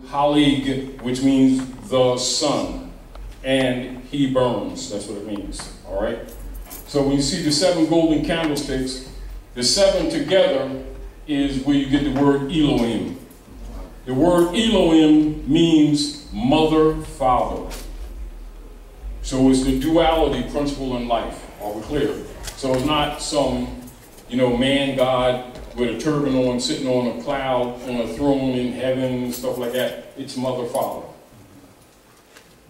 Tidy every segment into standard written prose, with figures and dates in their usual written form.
Halig, which means the sun, and he burns. That's what it means. All right. So when you see the 7 golden candlesticks, the 7 together is where you get the word Elohim. The word Elohim means mother, father. So it's the duality principle in life. Are we clear? So it's not some, man God with a turban on, sitting on a cloud, on a throne in heaven, and stuff like that. It's mother, father.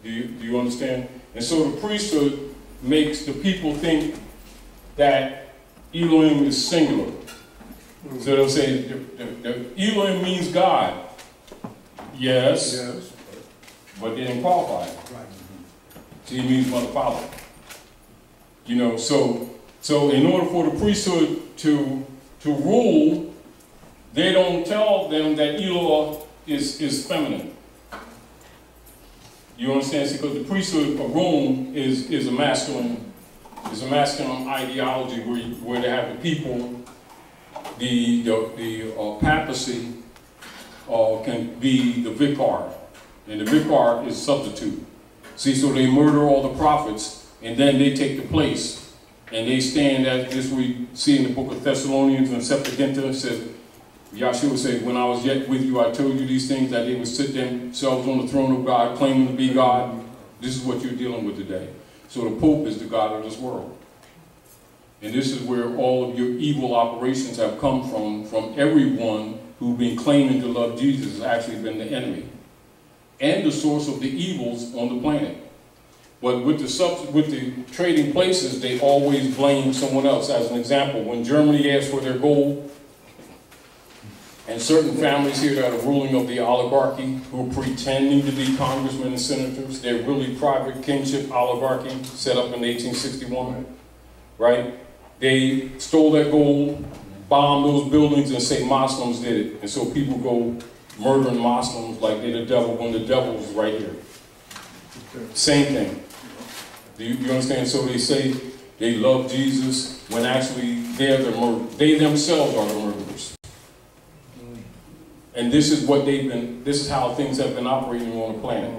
Do you understand? And so the priesthood makes the people think that Elohim is singular. So they'll say, the Elohim means God. Yes. But they didn't qualify it. Right. So he means mother, father. So in order for the priesthood to rule, they don't tell them that Eloah is feminine. You understand? Because the priesthood of Rome is a masculine ideology where they have the people, the papacy can be the vicar, and the vicar is substitute. See, so they murder all the prophets, and then they take the place, and they stand as this we see in the book of Thessalonians and Septuaginta. Says, Yahshua said, when I was yet with you, I told you these things, that they would sit themselves on the throne of God, claiming to be God. This is what you're dealing with today. So the Pope is the God of this world. And this is where all of your evil operations have come from everyone who's been claiming to love Jesus has actually been the enemy and the source of the evils on the planet. But with the trading places, they always blame someone else. As an example, when Germany asked for their gold, and certain families here that are ruling of the oligarchy, who are pretending to be congressmen and senators, they're really private kingship oligarchy set up in 1861, right? They stole that gold, bombed those buildings, and say Muslims did it. And so people go murdering Muslims like they're the devil when the devil is right here. Same thing. Do you understand? So they say they love Jesus when actually they themselves are the murderers. And this is this is how things have been operating on the planet.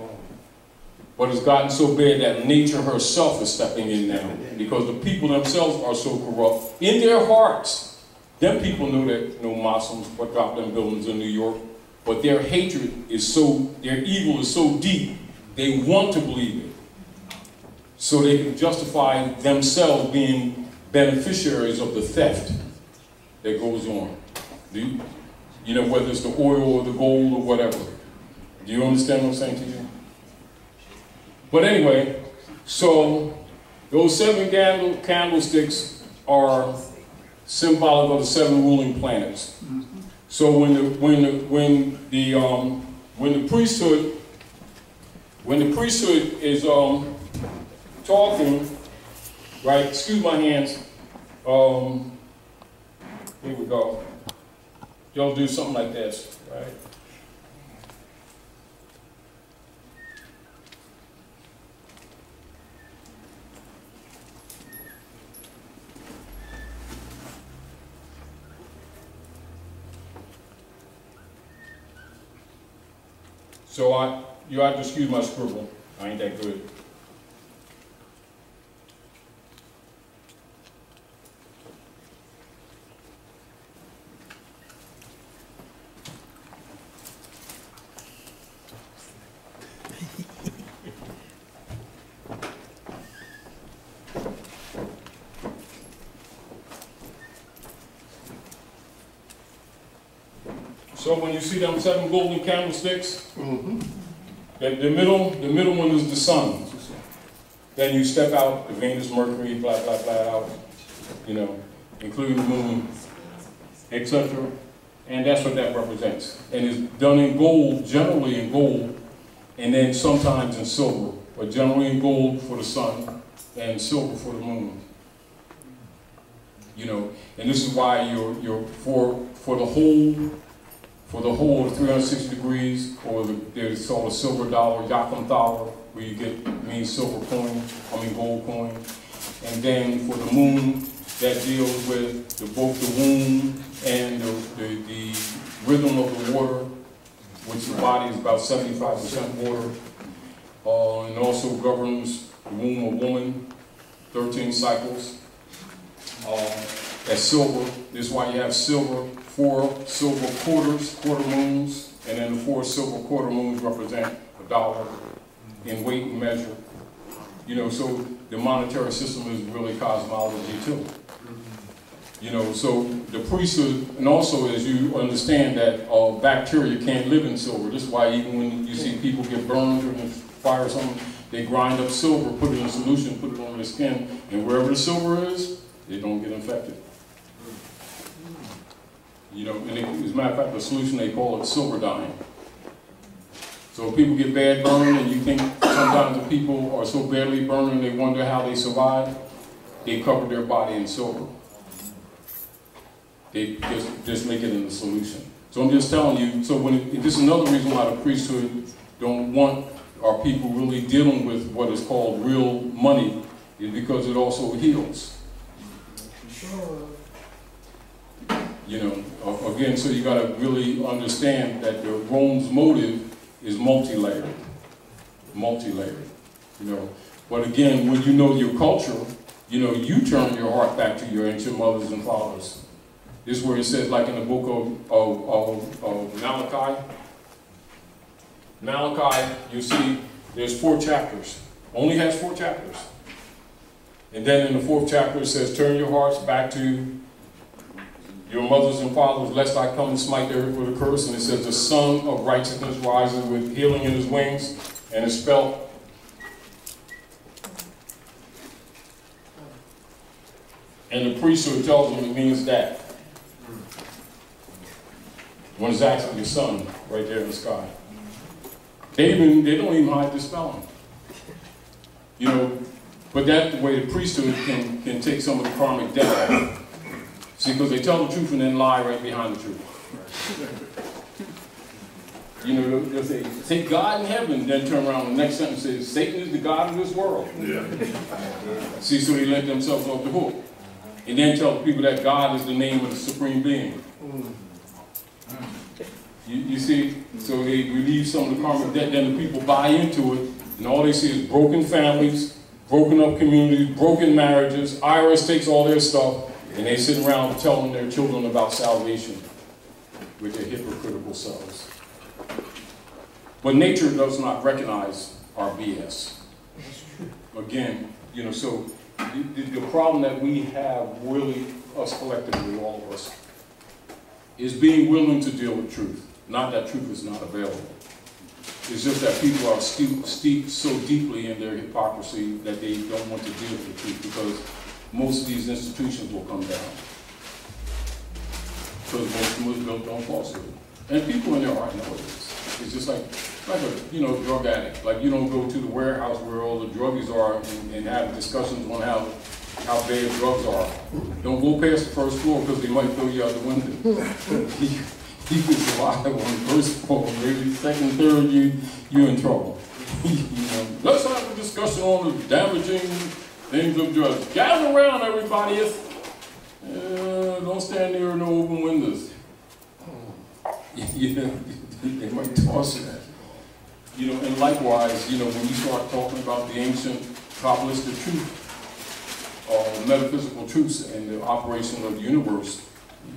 But it's gotten so bad that nature herself is stepping in now, because the people themselves are so corrupt. In their hearts, them people know that no Muslims would drop them buildings in New York, but their hatred is their evil is so deep, they want to believe it. So they can justify themselves being beneficiaries of the theft that goes on. Whether it's the oil or the gold or whatever. Do you understand what I'm saying to you? But anyway, so those 7 candlesticks are symbolic of the 7 ruling planets. So when the priesthood is talking, right? Excuse my hands. Here we go. Y'all do something like this, right? So you have to excuse my scribble. I ain't that good. So when you see them 7 golden candlesticks, the middle one is the sun. Then you step out, the Venus, Mercury, blah, blah, blah, out, including the moon, etc. And that's what that represents. And it's done in gold, generally in gold, and then sometimes in silver, but generally in gold for the sun and silver for the moon. And this is why you're for the whole of 360 degrees, or there's called a silver dollar, Yakum dollar, where you means silver coin, gold coin. And then for the moon, that deals with both the womb and the rhythm of the water, which the body is about 75% water, and also governs the womb of woman, 13 cycles. That's silver. This is why you have silver, 4 silver quarters, quarter moons, and then the 4 silver quarter moons represent $1 in weight and measure. You know, so the monetary system is really cosmology too. You know, so the priesthood, and also as you understand that bacteria can't live in silver. This is why even when you see people get burned or in the fire or something, they grind up silver, put it in a solution, put it on their skin, and wherever the silver is, they don't get infected. You know, and as a matter of fact, the solution, they call it silver dyeing. So if people get bad burn, and you think sometimes the people are so badly burned and they wonder how they survive, they cover their body in silver. They just make it in the solution. So I'm just telling you, so this is another reason why the priesthood don't want our people really dealing with what is called real money, is because it also heals. You know, again, so you got to really understand that the Rome's motive is multi-layered, you know. But again, when you know your culture, you know, you turn your heart back to your ancient mothers and fathers. This is where it says, like in the book of Malachi. Malachi, you see, there's 4 chapters. Only has 4 chapters. And then in the 4th chapter it says, turn your hearts back to your mothers and fathers, lest I come and smite the earth with a curse. And it says, the Son of Righteousness rises with healing in his wings, and it's spelled. And the priesthood tells them it means that. When it's actually the sun right there in the sky. They don't even hide the spelling. You know, but that's the way the priesthood can take some of the karmic debt off. See, because they tell the truth and then lie right behind the truth. You know, they'll say God in heaven, then turn around and the next sentence says, Satan is the God of this world. Yeah. See, so they let themselves off the hook. And then tell the people that God is the name of the supreme being. You see, so they relieve some of the karmic debt, then the people buy into it, and all they see is broken families, broken up communities, broken marriages. IRS takes all their stuff, and they sit around telling their children about salvation with their hypocritical selves. But nature does not recognize our BS. Again, you know, so the problem that we have, really, us collectively, all of us, is being willing to deal with truth. Not that truth is not available. It's just that people are steeped so deeply in their hypocrisy that they don't want to deal with the truth, because most of these institutions will come down. Because most built on falsehood. And people in their heart know it is. It's just like a drug addict. Like, you don't go to the warehouse where all the druggies are and have discussions on how bad drugs are. Don't go past the first floor because they might throw you out the window. You can survive on the first floor, maybe second, third, you're in trouble. Let's have a discussion on the damaging things of drugs. Gather around, everybody. Don't stand near no open windows. They might toss you. You know, and likewise, you know, when you start talking about the ancient Kabbalistic truth, metaphysical truths and the operation of the universe,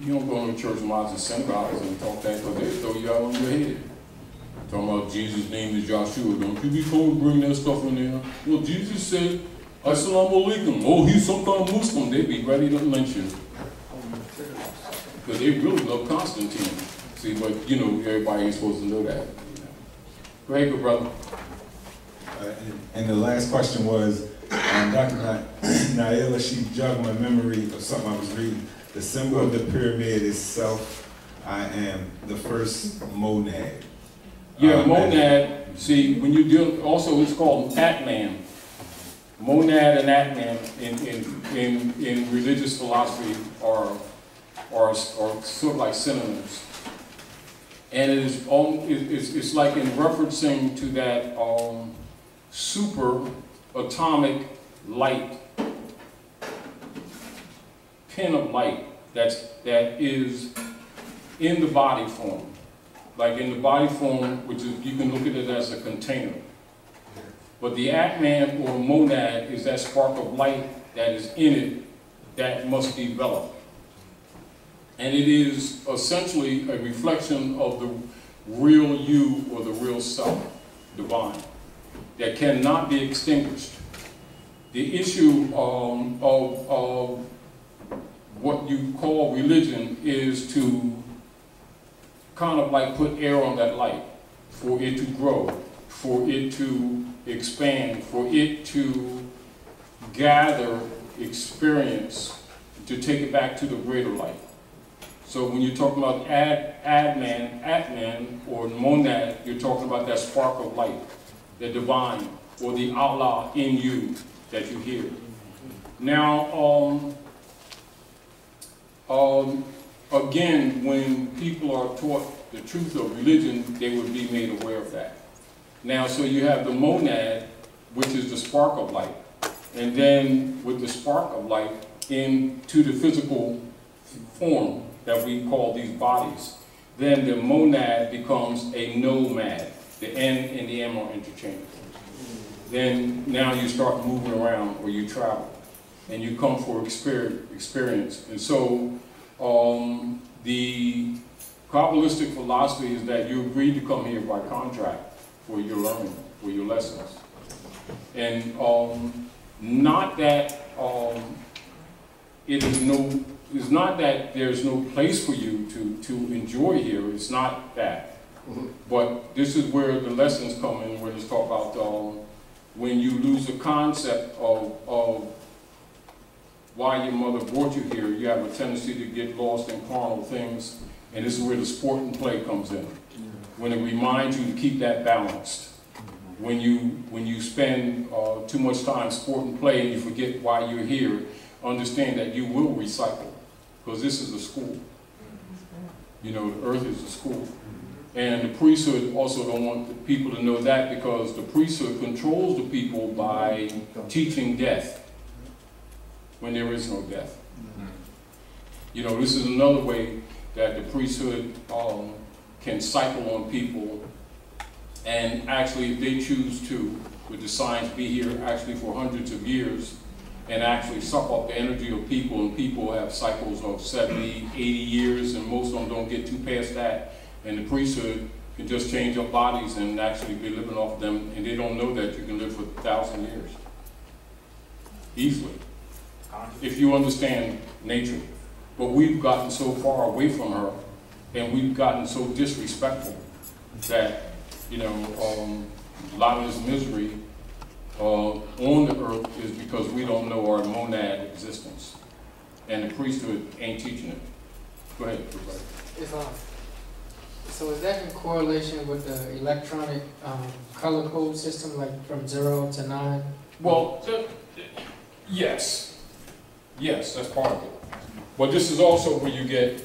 you don't go to church mosques and synagogues and talk that, because they throw you out on your head. Talking about Jesus' name is Joshua. Don't you be told to bring that stuff in there. Well, Jesus said, Assalamu alaikum. Oh, he's some kind of Muslim. They'd be ready to lynch you. Because they really love Constantine. See, but you know, everybody ain't supposed to know that. Go ahead, good brother. And the last question was, Dr. Naila, she jogged my memory of something I was reading. The symbol of the pyramid is self. I am the first monad. Yeah, monad. See, when you do, also it's called Atman. Monad and Atman in religious philosophy are sort of like synonyms. And it's like in referencing to that super atomic light, pin of light that is in the body form. like in the body form, which is, you can look at it as a container. But the Atman or monad is that spark of light that is in it that must develop. And it is essentially a reflection of the real you or the real self, divine, that cannot be extinguished. The issue of what you call religion is to kind of like put air on that light for it to grow, for it to expand, for it to gather experience, to take it back to the greater light. So when you're talking about Atman or monad, you're talking about that spark of light, the divine, or the Allah in you that you hear. Now, again, when people are taught the truth of religion, they would be made aware of that. Now, so you have the monad, which is the spark of light. And then with the spark of light into the physical form that we call these bodies, then the monad becomes a nomad. The N and the M are interchangeable. Then now you start moving around, or you travel, and you come for experience. And so the Kabbalistic philosophy is that you agreed to come here by contract for your learning, for your lessons. And not that it's not that there's no place for you to enjoy here. It's not that. But this is where the lessons come in, where it's talk about when you lose the concept of why your mother brought you here, you have a tendency to get lost in carnal things. And this is where the sport and play comes in. When it reminds you to keep that balanced. When you spend too much time sport and play and you forget why you're here, understand that you will recycle, because this is a school. You know, the earth is a school. And the priesthood also don't want the people to know that, because the priesthood controls the people by teaching death when there is no death. You know, this is another way that the priesthood can cycle on people, and actually if they choose to, with the science, be here actually for hundreds of years and actually suck up the energy of people, and people have cycles of 70, 80 years, and most of them don't get too past that, and the priesthood can just change up bodies and actually be living off them, and they don't know that you can live for 1,000 years easily if you understand nature. But we've gotten so far away from her, and we've gotten so disrespectful that, you know, a lot of this misery on the earth is because we don't know our monad existence, and the priesthood ain't teaching it. Go ahead, everybody. So is that in correlation with the electronic color code system, like from 0 to 9? Well, yes. Yes, that's part of it. But this is also where you get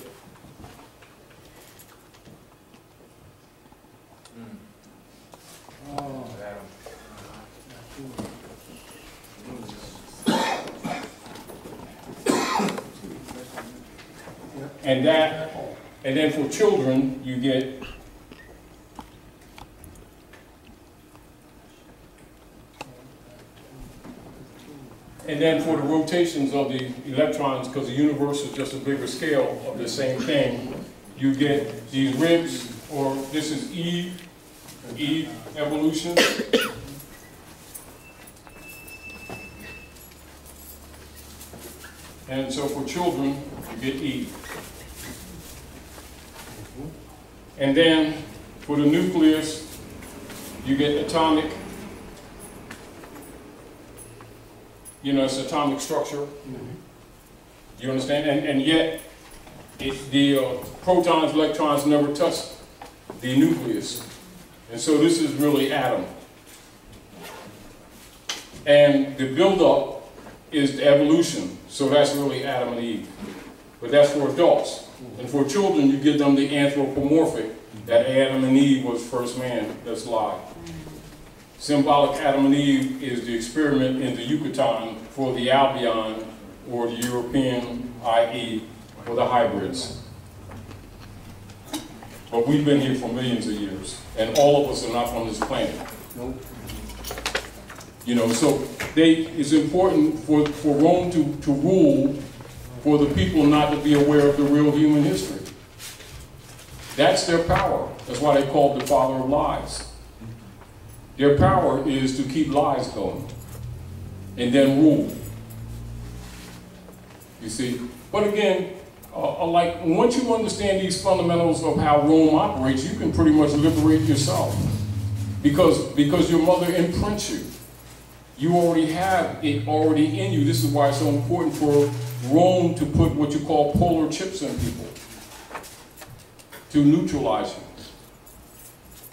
and then for children you get and then for the rotations of the electrons, because the universe is just a bigger scale of the same thing, you get these ribs, or this is Eve evolution. And so for children, you get Eve. And then for the nucleus, you get atomic. You know, it's atomic structure. You understand? And yet, the protons, electrons never touch the nucleus. And so this is really atom. And the buildup is the evolution. So that's really Adam and Eve. But that's for adults. And for children, you give them the anthropomorphic, that Adam and Eve was first man. That's lie. Symbolic Adam and Eve is the experiment in the Yucatan for the Albion, or the European, i.e., for the hybrids. But we've been here for millions of years, and all of us are not from this planet. Nope. You know, so it's important for Rome to rule, for the people not to be aware of the real human history. That's their power. That's why they call it the father of lies. Their power is to keep lies going and then rule. You see? But again, like once you understand these fundamentals of how Rome operates, you can pretty much liberate yourself. Because your mother imprints you. You already have it already in you. This is why it's so important for Rome to put what you call polar chips in people, to neutralize you.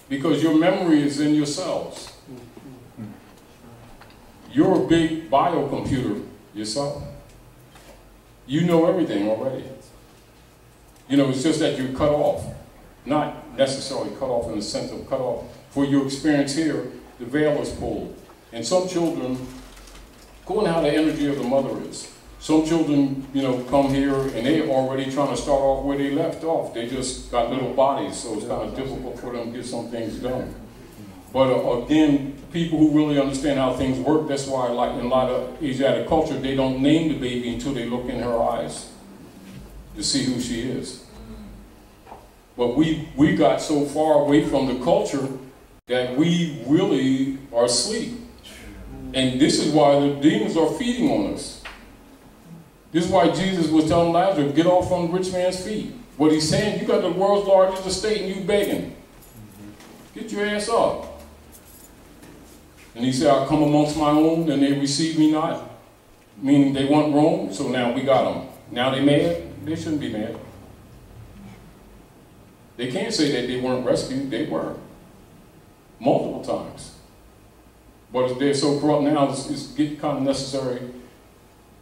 Because your memory is in your cells. You're a big biocomputer yourself. You know everything already. You know, it's just that you're cut off. Not necessarily cut off in the sense of cut off. For your experience here, the veil is pulled. And some children, go on how the energy of the mother is. Some children, you know, come here and they're already trying to start off where they left off. They just got little bodies, so it's kind of difficult for them to get some things done. But again, people who really understand how things work, that's why like in a lot of Asiatic culture, they don't name the baby until they look in her eyes to see who she is. But we got so far away from the culture that we really are asleep. And this is why the demons are feeding on us. This is why Jesus was telling Lazarus, get off from the rich man's feet. What he's saying, you got the world's largest estate and you begging. Get your ass up. And he said, I'll come amongst my own and they receive me not. Meaning they want Rome, so now we got them. Now they mad? They shouldn't be mad. They can't say that they weren't rescued. They were. Multiple times. But they're so corrupt now, it's kind of necessary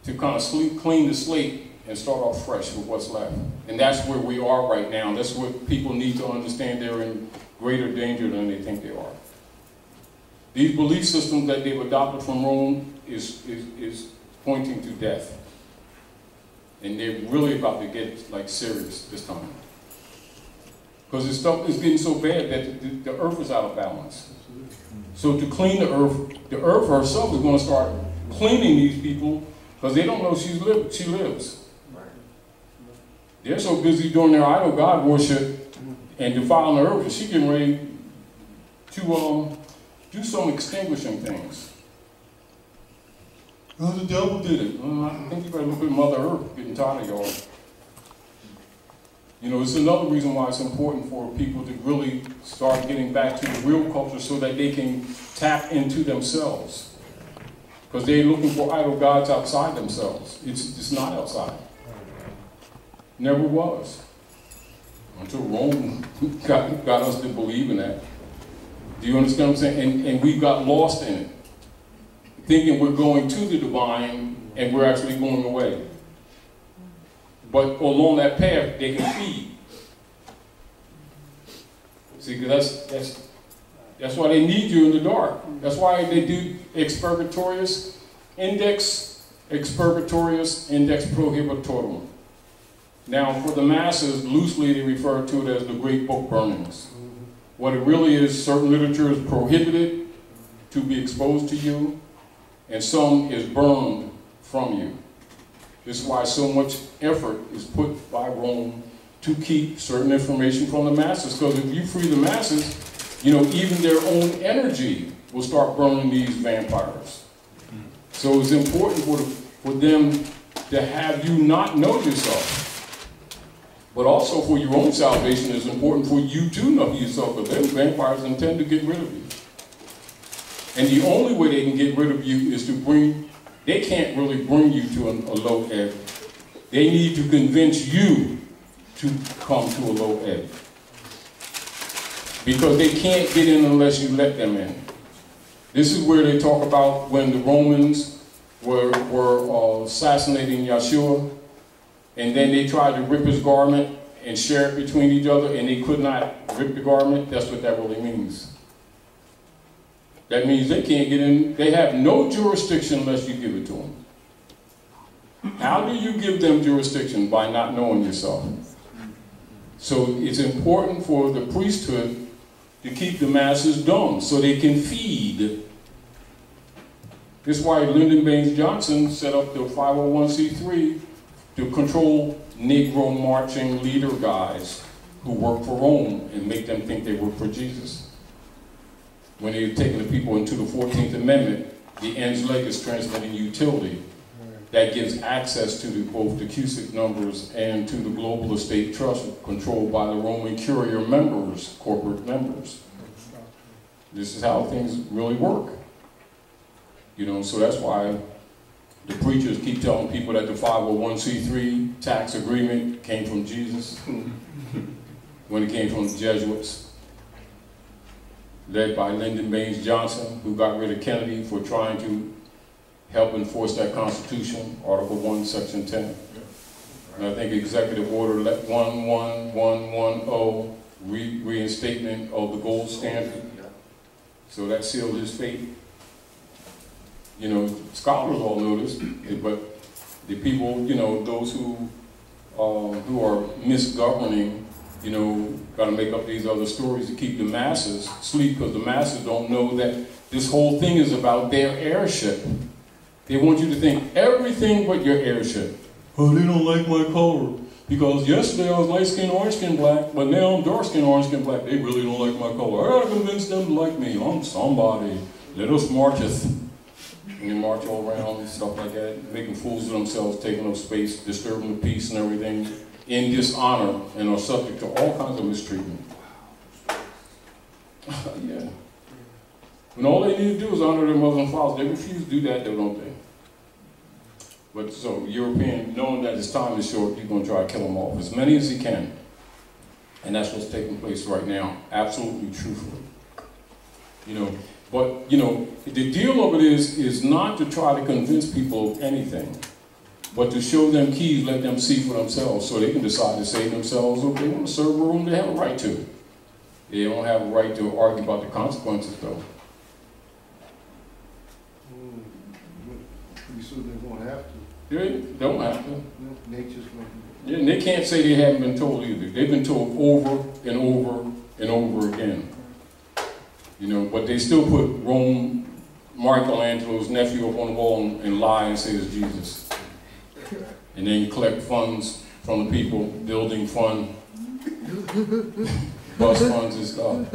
to kind of clean the slate and start off fresh with what's left. And that's where we are right now. That's what people need to understand. They're in greater danger than they think they are. These belief systems that they've adopted from Rome is pointing to death. And they're really about to get like serious this time. Because this stuff is getting so bad that the earth is out of balance. So to clean the earth herself is going to start cleaning these people because they don't know she lives. They're so busy doing their idol god worship and defiling the earth that she's getting ready to do some extinguishing things. Oh, the devil did it. I think you better look at Mother Earth, getting tired of y'all. You know, it's another reason why it's important for people to really start getting back to the real culture so that they can tap into themselves. Because they're looking for idol gods outside themselves. It's not outside. Never was. Until Rome got us to believe in that. Do you understand what I'm saying? And we got lost in it. Thinking we're going to the divine and we're actually going away. But along that path, they can feed. See, because that's why they need you in the dark. That's why they do expurgatorius, index prohibitorum. Now, for the masses, loosely they refer to it as the Great Book Burnings. What it really is, certain literature is prohibited to be exposed to you, and some is burned from you. This is why so much effort is put by Rome to keep certain information from the masses. Because if you free the masses, you know, even their own energy will start burning these vampires. So it's important for them to have you not know yourself. But also for your own salvation, it's important for you to know yourself, because those vampires intend to get rid of you. And the only way they can get rid of you is to they can't really bring you to a low ebb. They need to convince you to come to a low ebb. Because they can't get in unless you let them in. This is where they talk about when the Romans were assassinating Yeshua, and then they tried to rip his garment and share it between each other, and they could not rip the garment. That's what that really means. That means they can't get in. They have no jurisdiction unless you give it to them. How do you give them jurisdiction? By not knowing yourself. So it's important for the priesthood to keep the masses dumb so they can feed. This is why Lyndon Baines Johnson set up the 501c3 to control Negro marching leader guys who work for Rome and make them think they work for Jesus. When they're taking the people into the 14th Amendment, the ens legis transmitting utility that gives access to both the Cusick numbers and to the global estate trust controlled by the Roman Curia members, corporate members. This is how things really work. You know, so that's why the preachers keep telling people that the 501c3 tax agreement came from Jesus when it came from the Jesuits, led by Lyndon Baines Johnson, who got rid of Kennedy for trying to help enforce that Constitution, Article 1, Section 10. And I think Executive Order 11110, reinstatement of the gold standard. So that sealed his fate. You know, scholars all know this, but the people, you know, those who are misgoverning, you know, got to make up these other stories to keep the masses asleep, because the masses don't know that this whole thing is about their heirship. They want you to think everything but your heirship. Oh, they don't like my color. Because yesterday I was light-skinned, orange-skinned, black, but now I'm dark-skinned, orange-skinned, black. They really don't like my color. I gotta convince them to like me. I'm somebody. Let us marcheth. And they march all around and stuff like that, making fools of themselves, taking up space, disturbing the peace and everything, in dishonor, and are subject to all kinds of mistreatment. Yeah. When all they need to do is honor their mothers and fathers, they refuse to do that, though, don't they? But so, European, knowing that his time is short, he's going to try to kill them off, as many as he can. And that's what's taking place right now, absolutely truthfully. You know, but, you know, the deal of it is not to try to convince people of anything, but to show them keys, let them see for themselves, so they can decide to save themselves, or if they want to serve a room, they have a right to. They don't have a right to argue about the consequences, though. Pretty soon they won't have to. They don't have to. Nature's going to. Yeah, and they can't say they haven't been told either. They've been told over and over and over again. You know, but they still put Michelangelo's nephew up on the wall and lie and say it's Jesus. And then collect funds from the people, building fund, bus funds and stuff.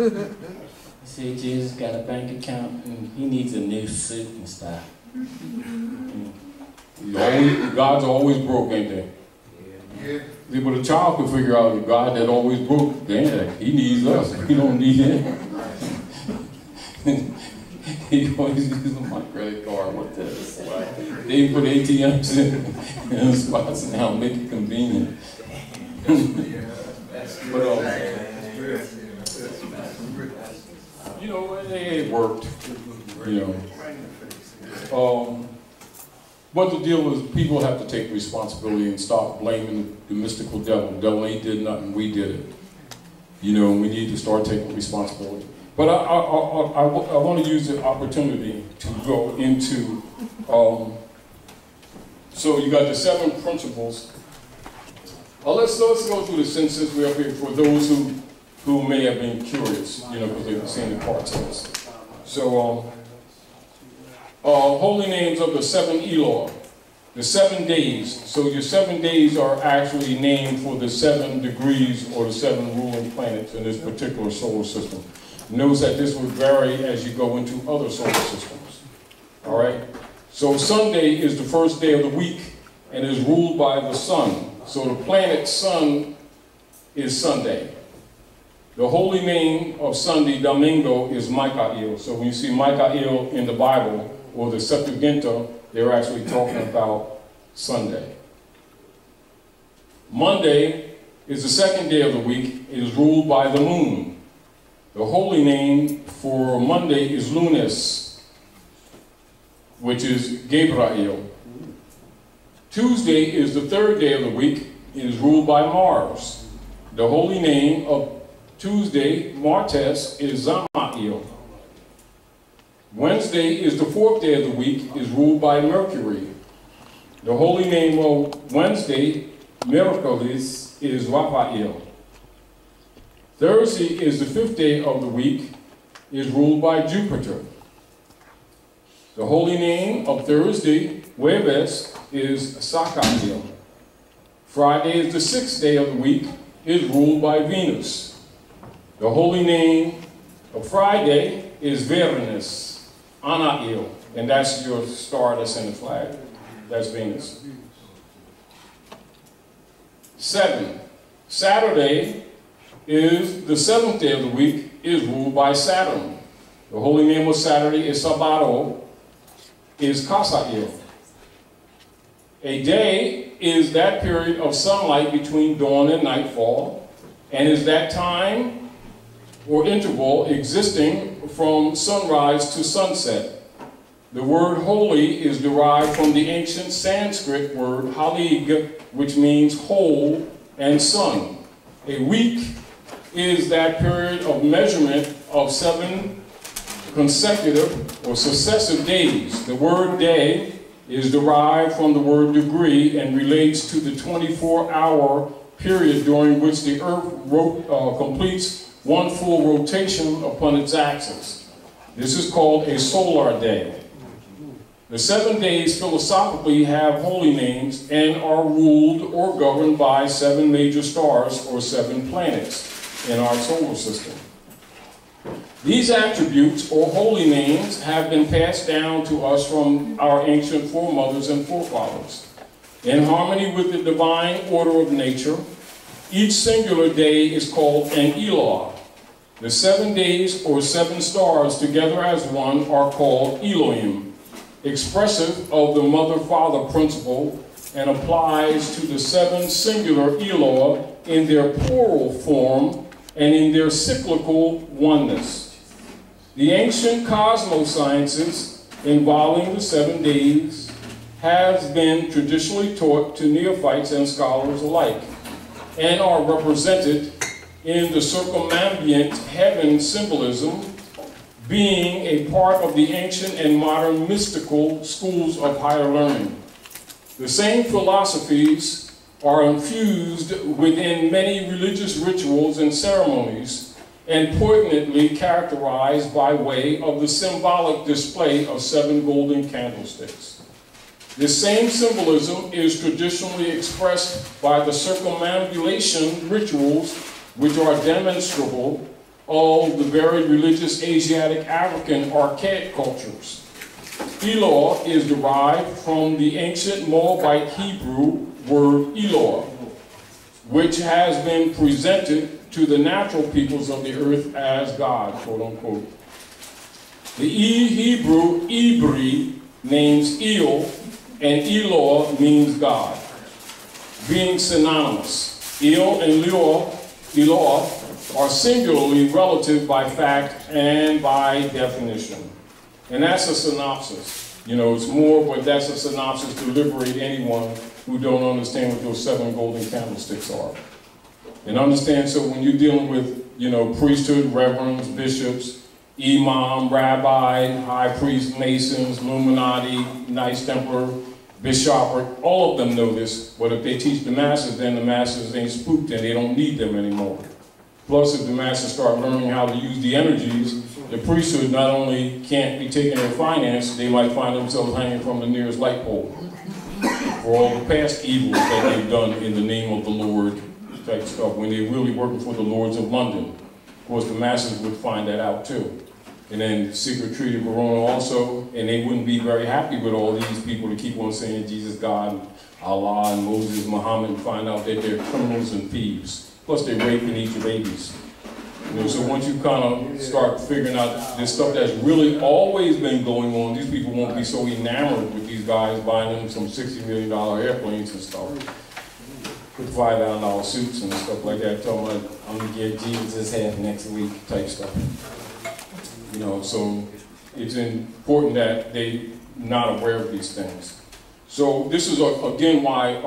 See, Jesus got a bank account and he needs a new suit and stuff. God's always broke, ain't they? Yeah. See, but a child can figure out a God that always broke, damn, he needs us. We don't need him. He always uses my credit card. What this? They put ATMs in spots now, make it convenient. But you know, it worked. You know. But the deal is, people have to take responsibility and stop blaming the mystical devil. The devil ain't did nothing, we did it. You know, we need to start taking responsibility. But I want to use the opportunity to go into, so you got the 7 principles. Let's go through the since we're up here for those who may have been curious, you know, because they've seen the parts of this. So, holy names of the 7 Elor, the 7 days. So your 7 days are actually named for the 7 degrees or the 7 ruling planets in this particular solar system. Notice that this would vary as you go into other solar systems. All right? So Sunday is the first day of the week and is ruled by the sun. So the planet sun is Sunday. The holy name of Sunday, Domingo, is Michael. So when you see Michael in the Bible, or the Septuaginta, they're actually talking about Sunday. Monday is the second day of the week. It is ruled by the moon. The holy name for Monday is Lunes, which is Gabriel. Tuesday is the third day of the week. It is ruled by Mars. The holy name of Tuesday, Martes, is Zamael. Wednesday is the 4th day of the week, is ruled by Mercury. The holy name of Wednesday, Miracles, is Raphael. Thursday is the 5th day of the week, is ruled by Jupiter. The holy name of Thursday, Jueves, is Sacadio. Friday is the 6th day of the week, is ruled by Venus. The holy name of Friday is Viernes, Anail, and that's your star that's in the flag. That's Venus. 7. Saturday is the 7th day of the week, is ruled by Saturn. The holy name of Saturday is Sabado, is Casail. A day is that period of sunlight between dawn and nightfall, and is that time or interval existing from sunrise to sunset. The word holy is derived from the ancient Sanskrit word halig, which means whole and sun. A week is that period of measurement of 7 consecutive or successive days. The word day is derived from the word degree and relates to the 24-hour period during which the Earth completes one full rotation upon its axis. This is called a solar day. The 7 days philosophically have holy names and are ruled or governed by 7 major stars or 7 planets in our solar system. These attributes or holy names have been passed down to us from our ancient foremothers and forefathers. In harmony with the divine order of nature, each singular day is called an Eloah. The 7 days or 7 stars together as one are called Elohim, expressive of the mother-father principle, and applies to the 7 singular Eloah in their plural form and in their cyclical oneness. The ancient cosmosciences involving the 7 days has been traditionally taught to neophytes and scholars alike, and are represented in the circumambient heaven symbolism, being a part of the ancient and modern mystical schools of higher learning. The same philosophies are infused within many religious rituals and ceremonies, and poignantly characterized by way of the symbolic display of 7 golden candlesticks. This same symbolism is traditionally expressed by the circumambulation rituals, which are demonstrable of the very religious Asiatic African archaic cultures. Eloah is derived from the ancient Moabite Hebrew word Eloah, which has been presented to the natural peoples of the earth as God, quote unquote. The Hebrew Ibri names El, and Eloah means God, being synonymous. El and Eloah are singularly relative by fact and by definition. And that's a synopsis. You know, it's more, but that's a synopsis to liberate anyone who don't understand what those 7 golden candlesticks are. And understand, so when you're dealing with, you know, priesthood, reverends, bishops, imam, rabbi, high priest, masons, Illuminati, Knights Templar, bishopric, all of them know this, but if they teach the masses, then the masses ain't spooked and they don't need them anymore. Plus, if the masses start learning how to use the energies, the priesthood not only can't be taking their finance, they might find themselves hanging from the nearest light pole for all the past evils that they've done in the name of the Lord type stuff, when they're really working for the lords of London. Of course, the masses would find that out too. And then secret treaty Verona also, and they wouldn't be very happy with all these people to keep on saying Jesus God, Allah, and Moses, Muhammad, and find out that they're criminals and thieves. Plus they're raping and eating babies. You know, so once you kind of start figuring out this stuff that's really always been going on, these people won't be so enamored with these guys buying them some $60 million airplanes and stuff. With $5,000 suits and stuff like that, telling them I'm gonna get Jesus' head next week type stuff. You know, so it's important that they're not aware of these things. So this is again why,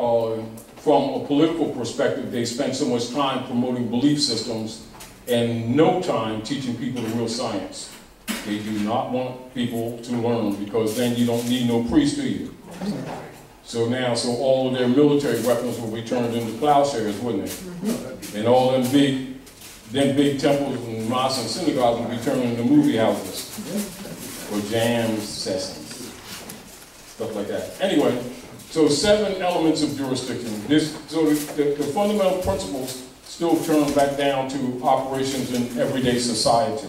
from a political perspective, they spend so much time promoting belief systems and no time teaching people the real science. They do not want people to learn, because then you don't need no priest, do you? So now, all of their military weapons will be turned into plowshares, wouldn't it? And all them big then big temples and mosques and synagogues will be turned into movie houses or jam sessions, stuff like that. Anyway, so 7 elements of jurisdiction. So the fundamental principles still turn back down to operations in everyday society.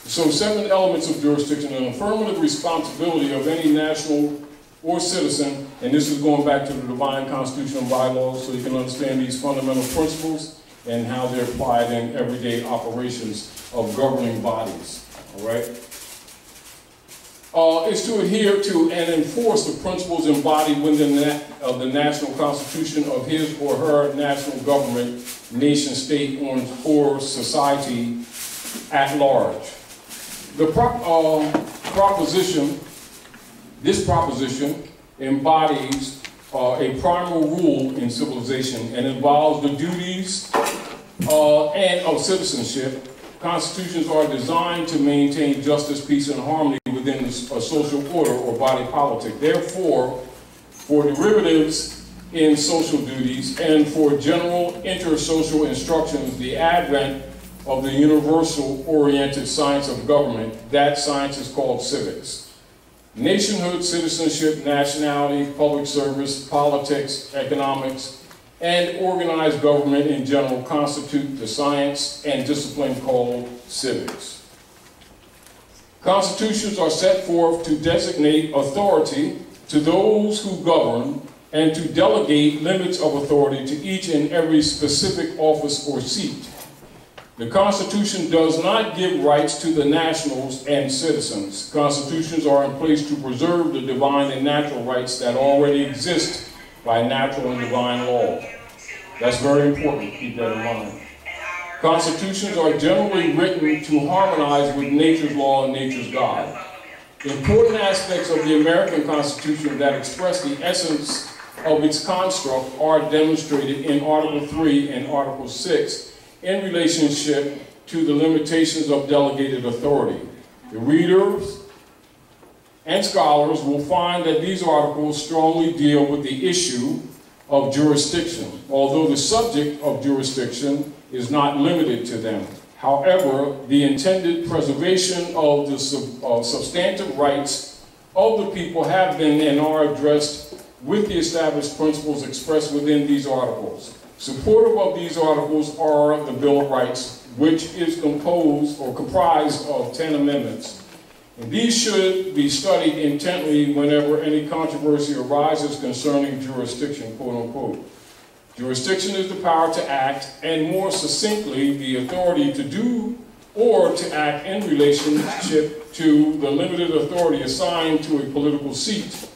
So 7 elements of jurisdiction: an affirmative responsibility of any national or citizen, and this is going back to the divine constitutional bylaws, so you can understand these fundamental principles and how they're applied in everyday operations of governing bodies, all right? Is to adhere to and enforce the principles embodied within the national constitution of his or her national government, nation, state, or society at large. This proposition embodies a primal rule in civilization and involves the duties and of citizenship. Constitutions are designed to maintain justice, peace, and harmony within a social order or body politic. Therefore, for derivatives in social duties and for general intersocial instructions, the advent of the universal-oriented science of government, that science is called civics. Nationhood, citizenship, nationality, public service, politics, economics, and organized government in general constitute the science and discipline called civics. Constitutions are set forth to designate authority to those who govern and to delegate limits of authority to each and every specific office or seat. The Constitution does not give rights to the nationals and citizens. Constitutions are in place to preserve the divine and natural rights that already exist by natural and divine law. That's very important, keep that in mind. Constitutions are generally written to harmonize with nature's law and nature's God. Important aspects of the American Constitution that express the essence of its construct are demonstrated in Article 3 and Article 6 in relationship to the limitations of delegated authority. The readers and scholars will find that these articles strongly deal with the issue of jurisdiction, although the subject of jurisdiction is not limited to them. However, the intended preservation of the substantive rights of the people have been and are addressed with the established principles expressed within these articles. Supportive of these articles are the Bill of Rights, which is composed or comprised of 10 amendments. And these should be studied intently whenever any controversy arises concerning jurisdiction, quote unquote. Jurisdiction is the power to act, and more succinctly, the authority to do or to act in relationship to the limited authority assigned to a political seat,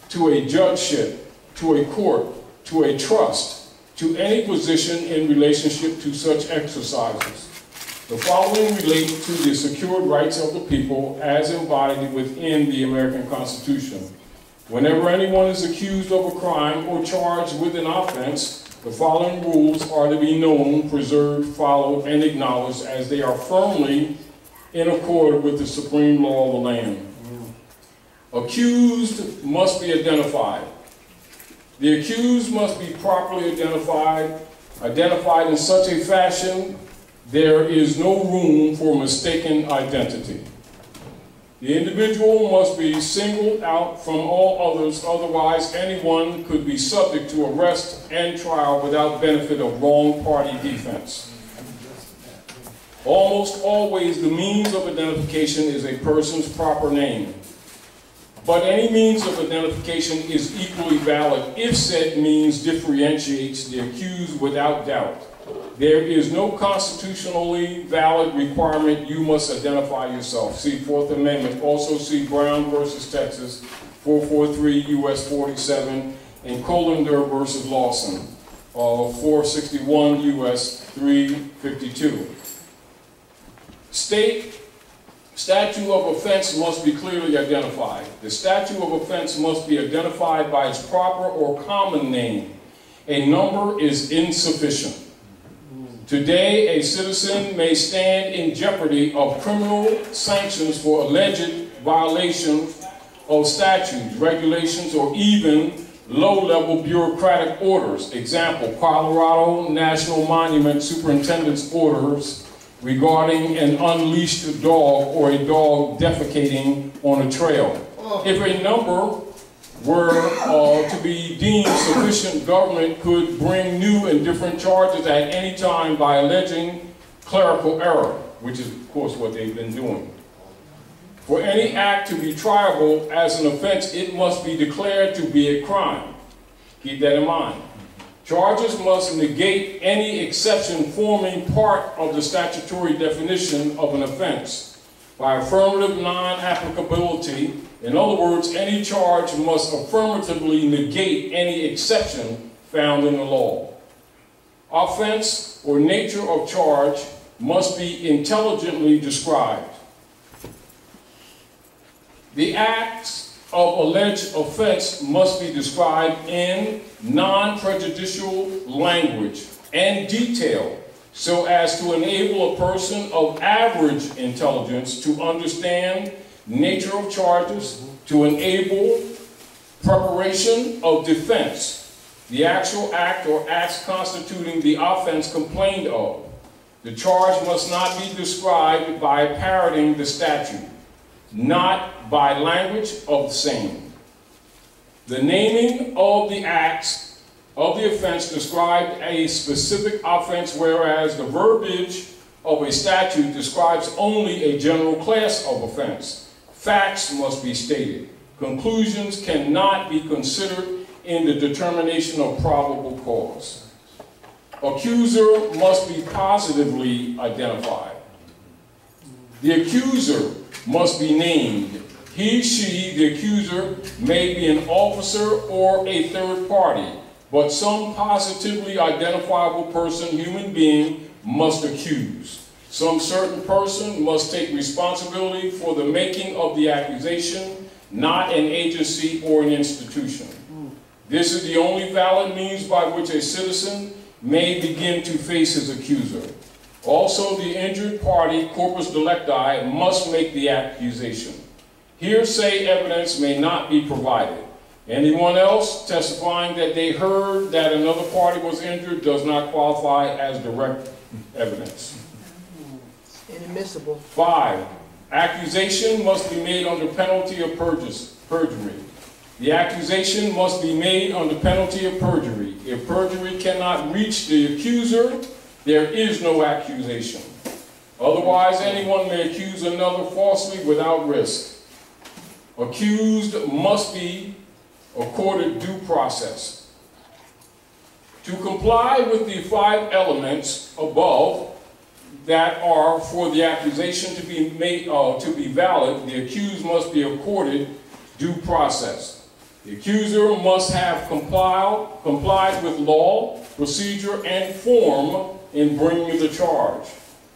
to a judgeship, to a court, to a trust, to any position in relationship to such exercises. The following relate to the secured rights of the people as embodied within the American Constitution. Whenever anyone is accused of a crime or charged with an offense, the following rules are to be known, preserved, followed, and acknowledged as they are firmly in accord with the supreme law of the land. Accused must be identified. The accused must be properly identified in such a fashion there is no room for mistaken identity. The individual must be singled out from all others, otherwise anyone could be subject to arrest and trial without benefit of wrong party defense. Almost always the means of identification is a person's proper name. But any means of identification is equally valid if said means differentiates the accused without doubt. There is no constitutionally valid requirement you must identify yourself. See Fourth Amendment. Also see Brown versus Texas, 443 U.S. 47, and Colander versus Lawson, 461 U.S. 352. Statute of offense must be clearly identified. The statute of offense must be identified by its proper or common name. A number is insufficient. Today, a citizen may stand in jeopardy of criminal sanctions for alleged violation of statutes, regulations, or even low-level bureaucratic orders. Example, Colorado National Monument Superintendent's orders regarding an unleashed dog or a dog defecating on a trail. If a number were to be deemed sufficient, government could bring new and different charges at any time by alleging clerical error, which is, of course, what they've been doing. For any act to be triable as an offense, it must be declared to be a crime. Keep that in mind. Charges must negate any exception forming part of the statutory definition of an offense by affirmative non-applicability. In other words, any charge must affirmatively negate any exception found in the law. Offense or nature of charge must be intelligently described. The acts of alleged offense must be described in non-prejudicial language and detail so as to enable a person of average intelligence to understand nature of charges, to enable preparation of defense, the actual act or acts constituting the offense complained of. The charge must not be described by parroting the statute, not by language of the same. The naming of the acts of the offense described a specific offense, whereas the verbiage of a statute describes only a general class of offense. Facts must be stated. Conclusions cannot be considered in the determination of probable cause. Accuser must be positively identified. The accuser must be named. He, she, the accuser, may be an officer or a third party, but some positively identifiable person, human being, must accuse. Some certain person must take responsibility for the making of the accusation, not an agency or an institution. This is the only valid means by which a citizen may begin to face his accuser. Also, the injured party, corpus delicti, must make the accusation. Hearsay evidence may not be provided. Anyone else testifying that they heard that another party was injured does not qualify as direct evidence. Inadmissible. 5. Accusation must be made under penalty of perjury. The accusation must be made under penalty of perjury. If perjury cannot reach the accuser, there is no accusation. Otherwise, anyone may accuse another falsely without risk. Accused must be accorded due process. To comply with the 5 elements above that are for the accusation to be made to be valid, the accused must be accorded due process. The accuser must have complied with law, procedure, and form in bringing the charge.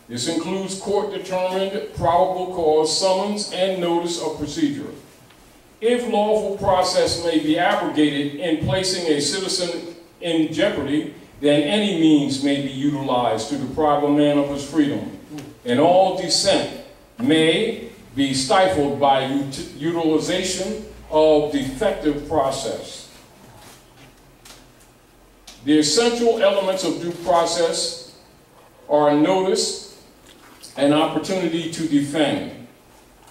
This includes court-determined probable cause, summons, and notice of procedure. If lawful process may be abrogated in placing a citizen in jeopardy, then any means may be utilized to deprive a man of his freedom, and all dissent may be stifled by utilization of defective process. The essential elements of due process are notice and opportunity to defend.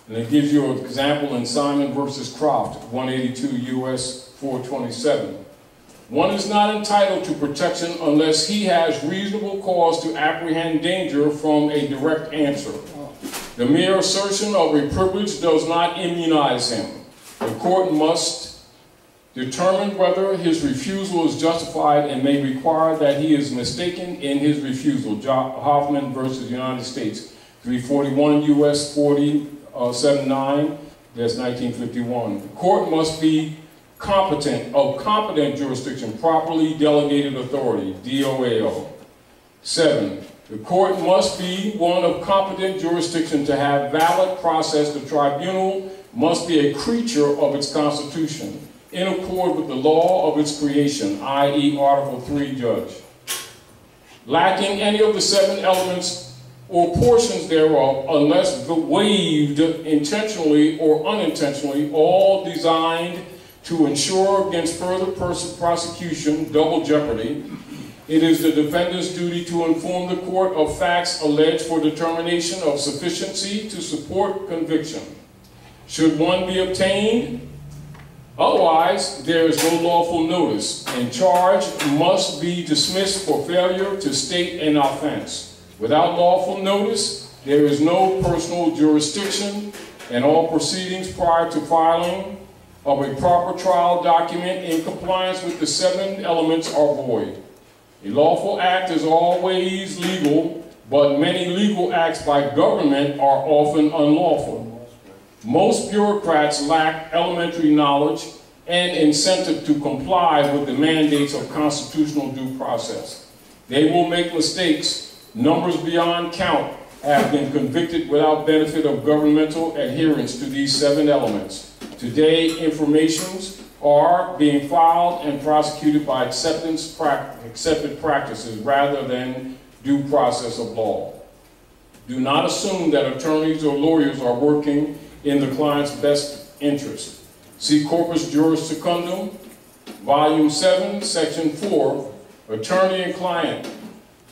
And it gives you an example in Simon versus Croft, 182 U.S. 427. One is not entitled to protection unless he has reasonable cause to apprehend danger from a direct answer. The mere assertion of a privilege does not immunize him. The court must determine whether his refusal is justified and may require that he is mistaken in his refusal. Hoffman versus United States, 341 U.S. 4079, that's 1951. The court must be competent, of competent jurisdiction, properly delegated authority, DOAO. 7. The court must be one of competent jurisdiction to have valid process. The tribunal must be a creature of its constitution, in accord with the law of its creation, i.e. Article 3 judge. Lacking any of the 7 elements or portions thereof, unless waived intentionally or unintentionally, all designed To ensure against further prosecution, double jeopardy, it is the defendant's duty to inform the court of facts alleged for determination of sufficiency to support conviction. Should one be obtained, otherwise there is no lawful notice, and charge must be dismissed for failure to state an offense. Without lawful notice, there is no personal jurisdiction, and all proceedings prior to filing of a proper trial document in compliance with the 7 elements are void. A lawful act is always legal, but many legal acts by government are often unlawful. Most bureaucrats lack elementary knowledge and incentive to comply with the mandates of constitutional due process. They will make mistakes. Numbers beyond count have been convicted without benefit of governmental adherence to these 7 elements. Today, informations are being filed and prosecuted by accepted practices rather than due process of law. Do not assume that attorneys or lawyers are working in the client's best interest. See Corpus Juris Secundum, Volume 7, Section 4, Attorney and Client.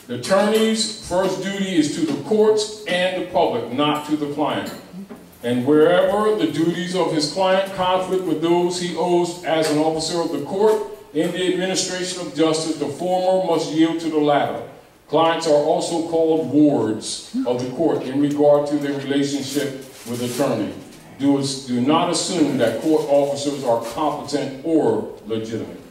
The attorney's first duty is to the courts and the public, not to the client. And wherever the duties of his client conflict with those he owes as an officer of the court in the administration of justice, the former must yield to the latter. Clients are also called wards of the court in regard to their relationship with attorney. Do not assume that court officers are competent or legitimate.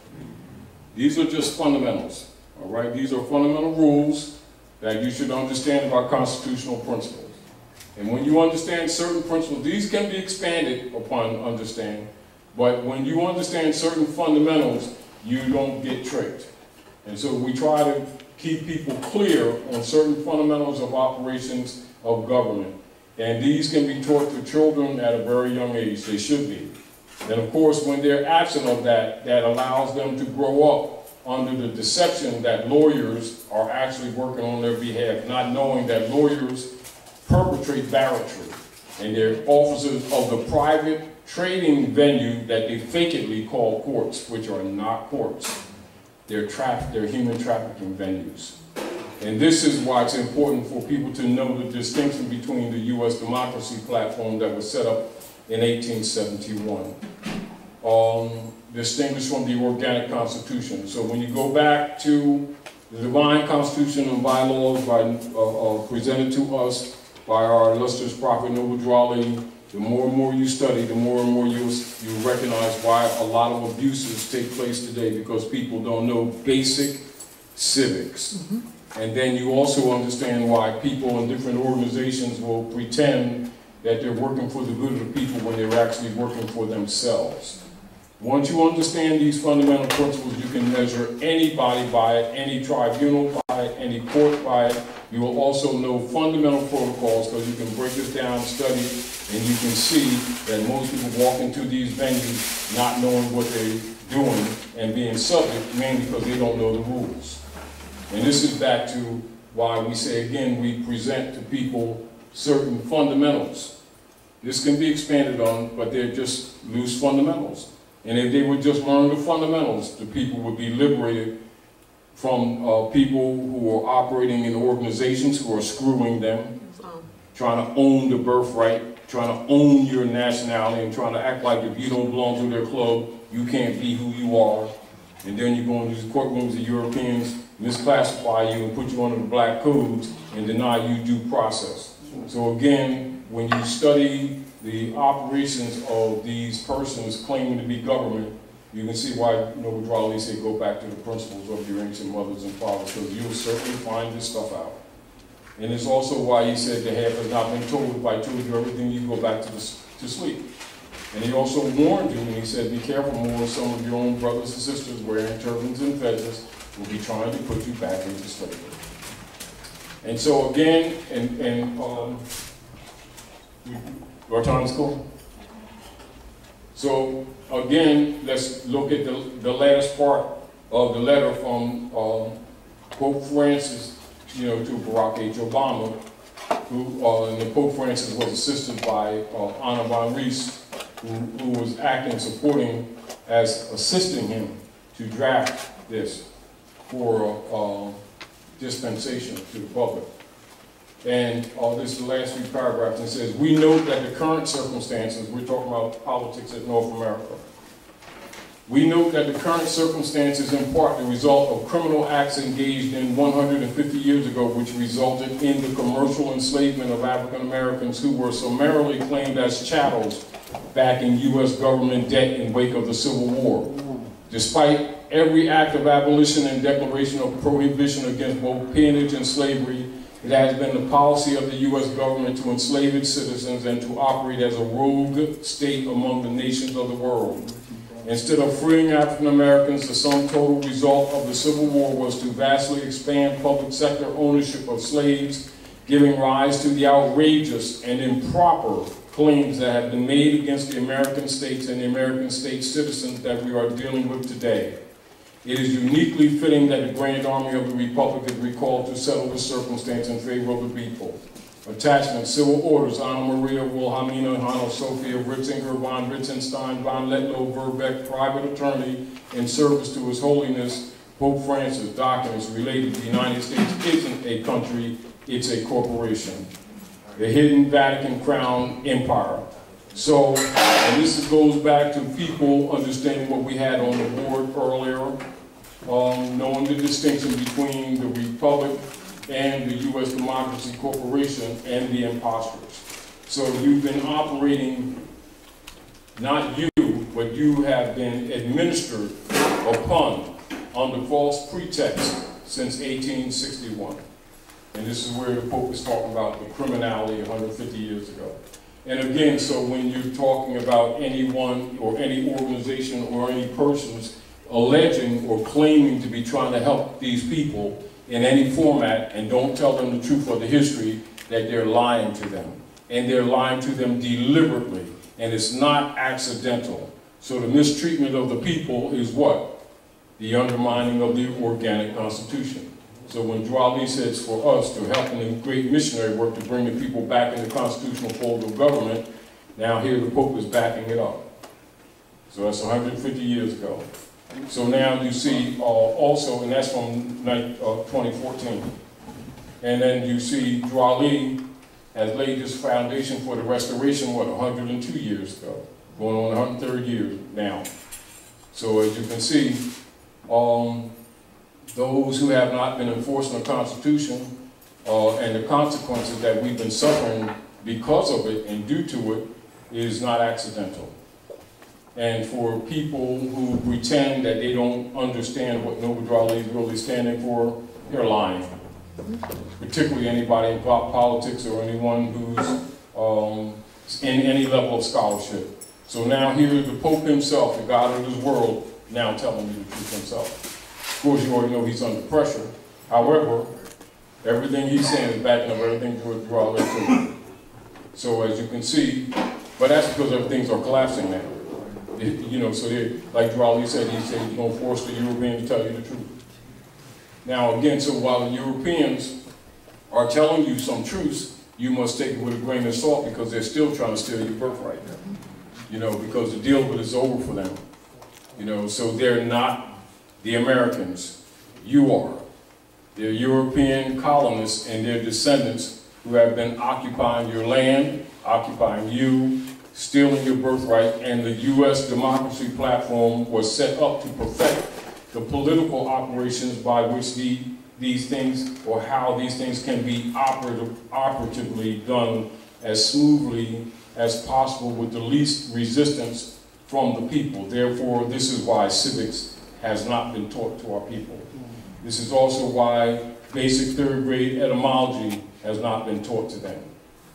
These are just fundamentals, all right? These are fundamental rules that you should understand about constitutional principles. And when you understand certain principles, these can be expanded upon understanding, but when you understand certain fundamentals, you don't get tricked. And so we try to keep people clear on certain fundamentals of operations of government. And these can be taught to children at a very young age. They should be. And of course, when they're absent of that, that allows them to grow up under the deception that lawyers are actually working on their behalf, not knowing that lawyers perpetrate barratry, and they're officers of the private trading venue that they fakely call courts, which are not courts. They're human trafficking venues. And this is why it's important for people to know the distinction between the U.S. democracy platform that was set up in 1871, distinguished from the organic constitution. So when you go back to the divine constitution and bylaws presented to us by our illustrious prophet Noble Drawley, the more and more you study, the more and more you recognize why a lot of abuses take place today, because people don't know basic civics. Mm-hmm. And then you also understand why people in different organizations will pretend that they're working for the good of the people when they're actually working for themselves. Once you understand these fundamental principles, you can measure anybody by it, any tribunal by it, any court by it. You will also know fundamental protocols, because you can break this down, study it, and you can see that most people walk into these venues not knowing what they're doing and being subject, mainly because they don't know the rules. And this is back to why we say, again, we present to people certain fundamentals. This can be expanded on, but they're just loose fundamentals. And if they would just learn the fundamentals, the people would be liberated from people who are operating in organizations who are screwing them, trying to own the birthright, trying to own your nationality, and trying to act like if you don't belong to their club, you can't be who you are. And then you go into these courtrooms of Europeans, misclassify you and put you under the black codes and deny you due process. So again, when you study the operations of these persons claiming to be government, you can see why Noble Drawley said go back to the principles of your ancient mothers and fathers, because you'll certainly find this stuff out. And it's also why he said the half has not been told. If I told you everything, you go back to sleep. And he also warned you, and he said, be careful, more some of your own brothers and sisters wearing turbans and feathers will be trying to put you back into slavery. And so again, your time is cool. So again, let's look at the last part of the letter from Pope Francis, to Barack H. Obama, and Pope Francis was assisted by Anna von Rees, who was acting, supporting as assisting him to draft this for dispensation to the public. And this is the last few paragraphs. It says, we note that the current circumstances, we're talking about politics in North America. We note that the current circumstances in part the result of criminal acts engaged in 150 years ago, which resulted in the commercial enslavement of African Americans who were summarily claimed as chattels back in U.S. government debt in wake of the Civil War. Despite every act of abolition and declaration of prohibition against both peonage and slavery, it has been the policy of the U.S. government to enslave its citizens and to operate as a rogue state among the nations of the world. Instead of freeing African Americans, the sum total result of the Civil War was to vastly expand public sector ownership of slaves, giving rise to the outrageous and improper claims that have been made against the American states and the American state citizens that we are dealing with today. It is uniquely fitting that the Grand Army of the Republic is recalled to settle this circumstance in favor of the people. Attachment, civil orders, Anna Maria Wilhelmina, Hanno Sophia Ritzinger, von Ritzenstein, von Letlow, Verbeck, private attorney in service to His Holiness Pope Francis, documents related to the United States isn't a country, it's a corporation. The hidden Vatican Crown Empire. So, and this goes back to people understanding what we had on the board earlier, knowing the distinction between the Republic and the U.S. Democracy Corporation and the imposters. So you've been operating, not you, but you have been administered upon under false pretext since 1861. And this is where the Pope is talking about the criminality 150 years ago. And again, so when you're talking about anyone or any organization or any persons alleging or claiming to be trying to help these people in any format and don't tell them the truth of the history, that they're lying to them. And they're lying to them deliberately. And it's not accidental. So the mistreatment of the people is what? The undermining of the organic constitution. So when Dwali says for us to help in the great missionary work to bring the people back in the constitutional fold of government, now here the Pope is backing it up. So that's 150 years ago. So now you see also, and that's from 2014. And then you see Dwali has laid this foundation for the restoration, what, 102 years ago, going on 103rd year now. So as you can see, those who have not been enforcing the Constitution and the consequences that we've been suffering because of it and due to it is not accidental. And for people who pretend that they don't understand what Noble Dwali is really standing for, they're lying. Particularly anybody in politics or anyone who's in any level of scholarship. So now here the Pope himself, the God of this world, now telling you the truth himself. Of course, you already know he's under pressure. However, everything he's saying is backing up everything George Dwali said. So as you can see, but that's because everything's are collapsing now. You know, so like Dwali said, he's going to force the Europeans to tell you the truth. Now again, so while the Europeans are telling you some truths, you must take it with a grain of salt because they're still trying to steal your birthright. You know, because the deal with it is over for them. You know, so they're not the Americans. You are. They're European colonists and their descendants who have been occupying your land, occupying you, stealing your birthright, and the U.S. democracy platform was set up to perfect the political operations by which these things, or how these things can be operatively done as smoothly as possible with the least resistance from the people. Therefore, this is why civics has not been taught to our people. This is also why basic third grade etymology has not been taught to them.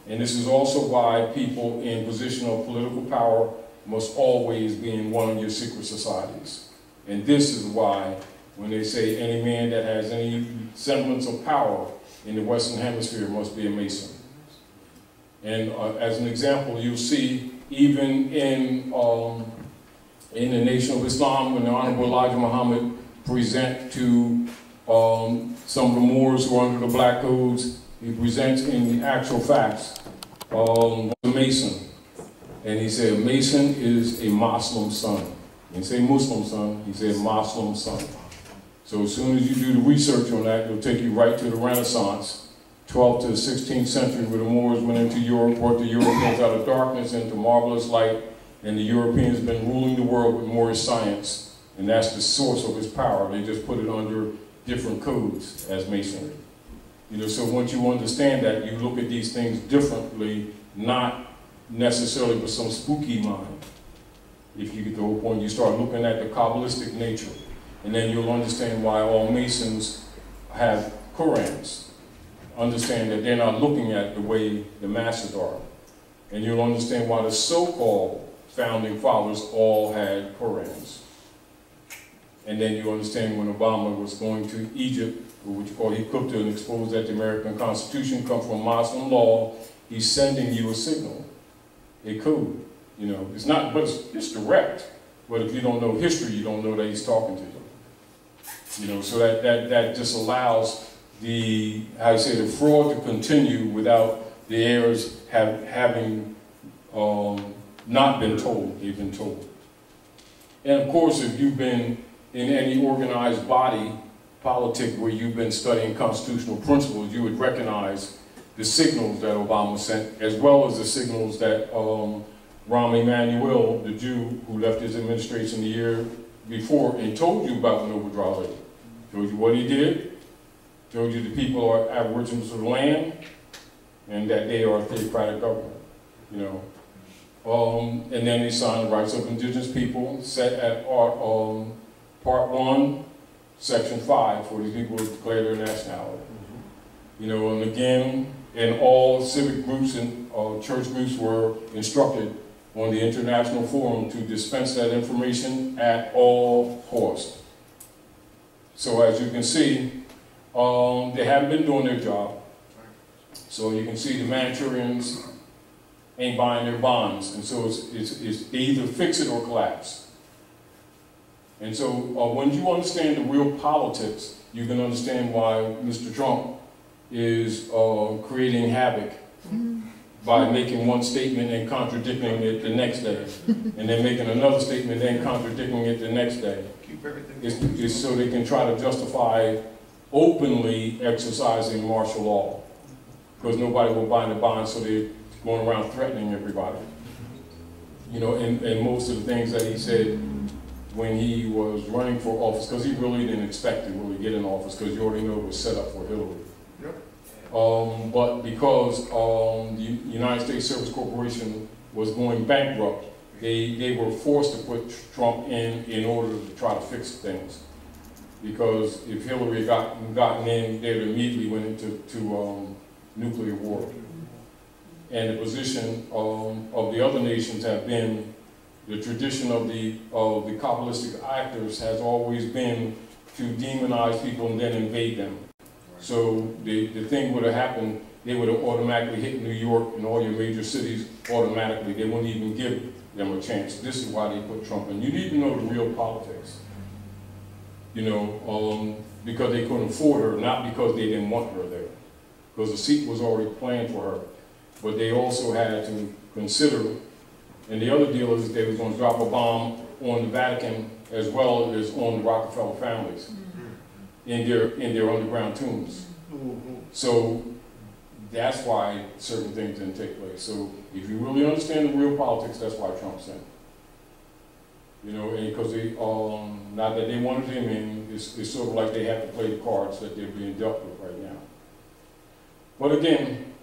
And this is also why people in position of political power must always be in one of your secret societies. And this is why when they say any man that has any semblance of power in the Western Hemisphere must be a Mason. And as an example, you'll see even in the Nation of Islam, when the Honorable Elijah Muhammad present to some of the Moors who are under the Black Codes, he presents in the actual facts a Mason. And he said, a Mason is a Muslim son. He didn't say Muslim son, he said Muslim son. So as soon as you do the research on that, it'll take you right to the Renaissance, 12th to the 16th century, where the Moors went into Europe, brought the Europeans out of darkness into marvelous light, and the Europeans have been ruling the world with Moorish science, and that's the source of his power. They just put it under different codes as Masonry. You know, so once you understand that, you look at these things differently, not necessarily with some spooky mind. If you get the whole point, you start looking at the Kabbalistic nature, and then you'll understand why all Masons have Qurans. Understand that they're not looking at the way the masters are. And you'll understand why the so-called founding fathers all had Qurans. And then you understand when Obama was going to Egypt, or what you call, he cooked it and exposed that the American Constitution comes from Muslim law, he's sending you a signal, a code. You know, it's not, but it's direct. But if you don't know history, you don't know that he's talking to you. You know, so that just allows the, how you say, the fraud to continue without the heirs having not been told, they've been told. And of course, if you've been in any organized body, politic, where you've been studying constitutional principles, you would recognize the signals that Obama sent, as well as the signals that Rahm Emanuel, the Jew who left his administration the year before and told you about Noble Drew, told you what he did, told you the people are aboriginals of the land, and that they are a theocratic government, you know. And then they signed the Rights of Indigenous People, set at Part 1, Section 5, for these people to declare their nationality. You know, and again, and all civic groups and church groups were instructed on the international forum to dispense that information at all costs. So as you can see, they haven't been doing their job. So you can see the Manchurians ain't buying their bonds, and so it's they either fix it or collapse. And so when you understand the real politics, you can understand why Mr. Trump is creating havoc by making one statement and contradicting it the next day, and then making another statement and then contradicting it the next day. It's so they can try to justify openly exercising martial law, because nobody will buy the bonds, so they're going around threatening everybody. You know, and most of the things that he said when he was running for office, because he really didn't expect to really get in office, because you already know it was set up for Hillary. But because the United States Service Corporation was going bankrupt, they were forced to put Trump in order to try to fix things. Because if Hillary had gotten in, they would immediately went into nuclear war. And the position of the other nations have been, the tradition of the Kabbalistic actors has always been to demonize people and then invade them. So the thing would have happened, they would have automatically hit New York and all your major cities automatically. They wouldn't even give them a chance. This is why they put Trump in. You need to know the real politics. You know, because they couldn't afford her, not because they didn't want her there. Because the seat was already planned for her. But they also had to consider, and the other deal is they was going to drop a bomb on the Vatican as well as on the Rockefeller families in their underground tombs. So that's why certain things didn't take place. So if you really understand the real politics, that's why Trump's in. You know, because they, not that they wanted him in, it's sort of like they have to play the cards that they're being dealt with right now. But again,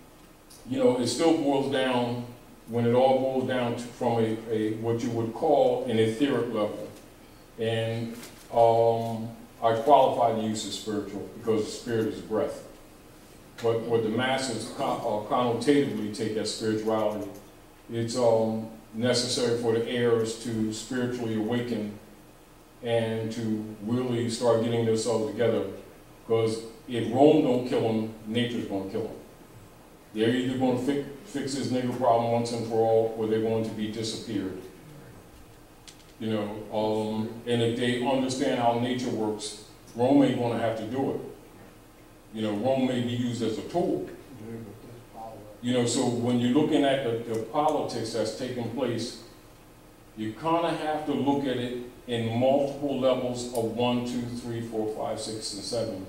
you know, it still boils down, when it all boils down to, from a what you would call an etheric level. And I qualify the use of spiritual because spirit is breath. But what the masses connotatively take as spirituality, it's necessary for the heirs to spiritually awaken and to really start getting themselves together. Because if Rome don't kill them, nature's going to kill them. They're either going to fix this nigger problem once and for all, or they're going to be disappeared. You know, and if they understand how nature works, Rome ain't going to have to do it. You know, Rome may be used as a tool. You know, so when you're looking at the politics that's taking place, you kind of have to look at it in multiple levels of 1, 2, 3, 4, 5, 6, and 7,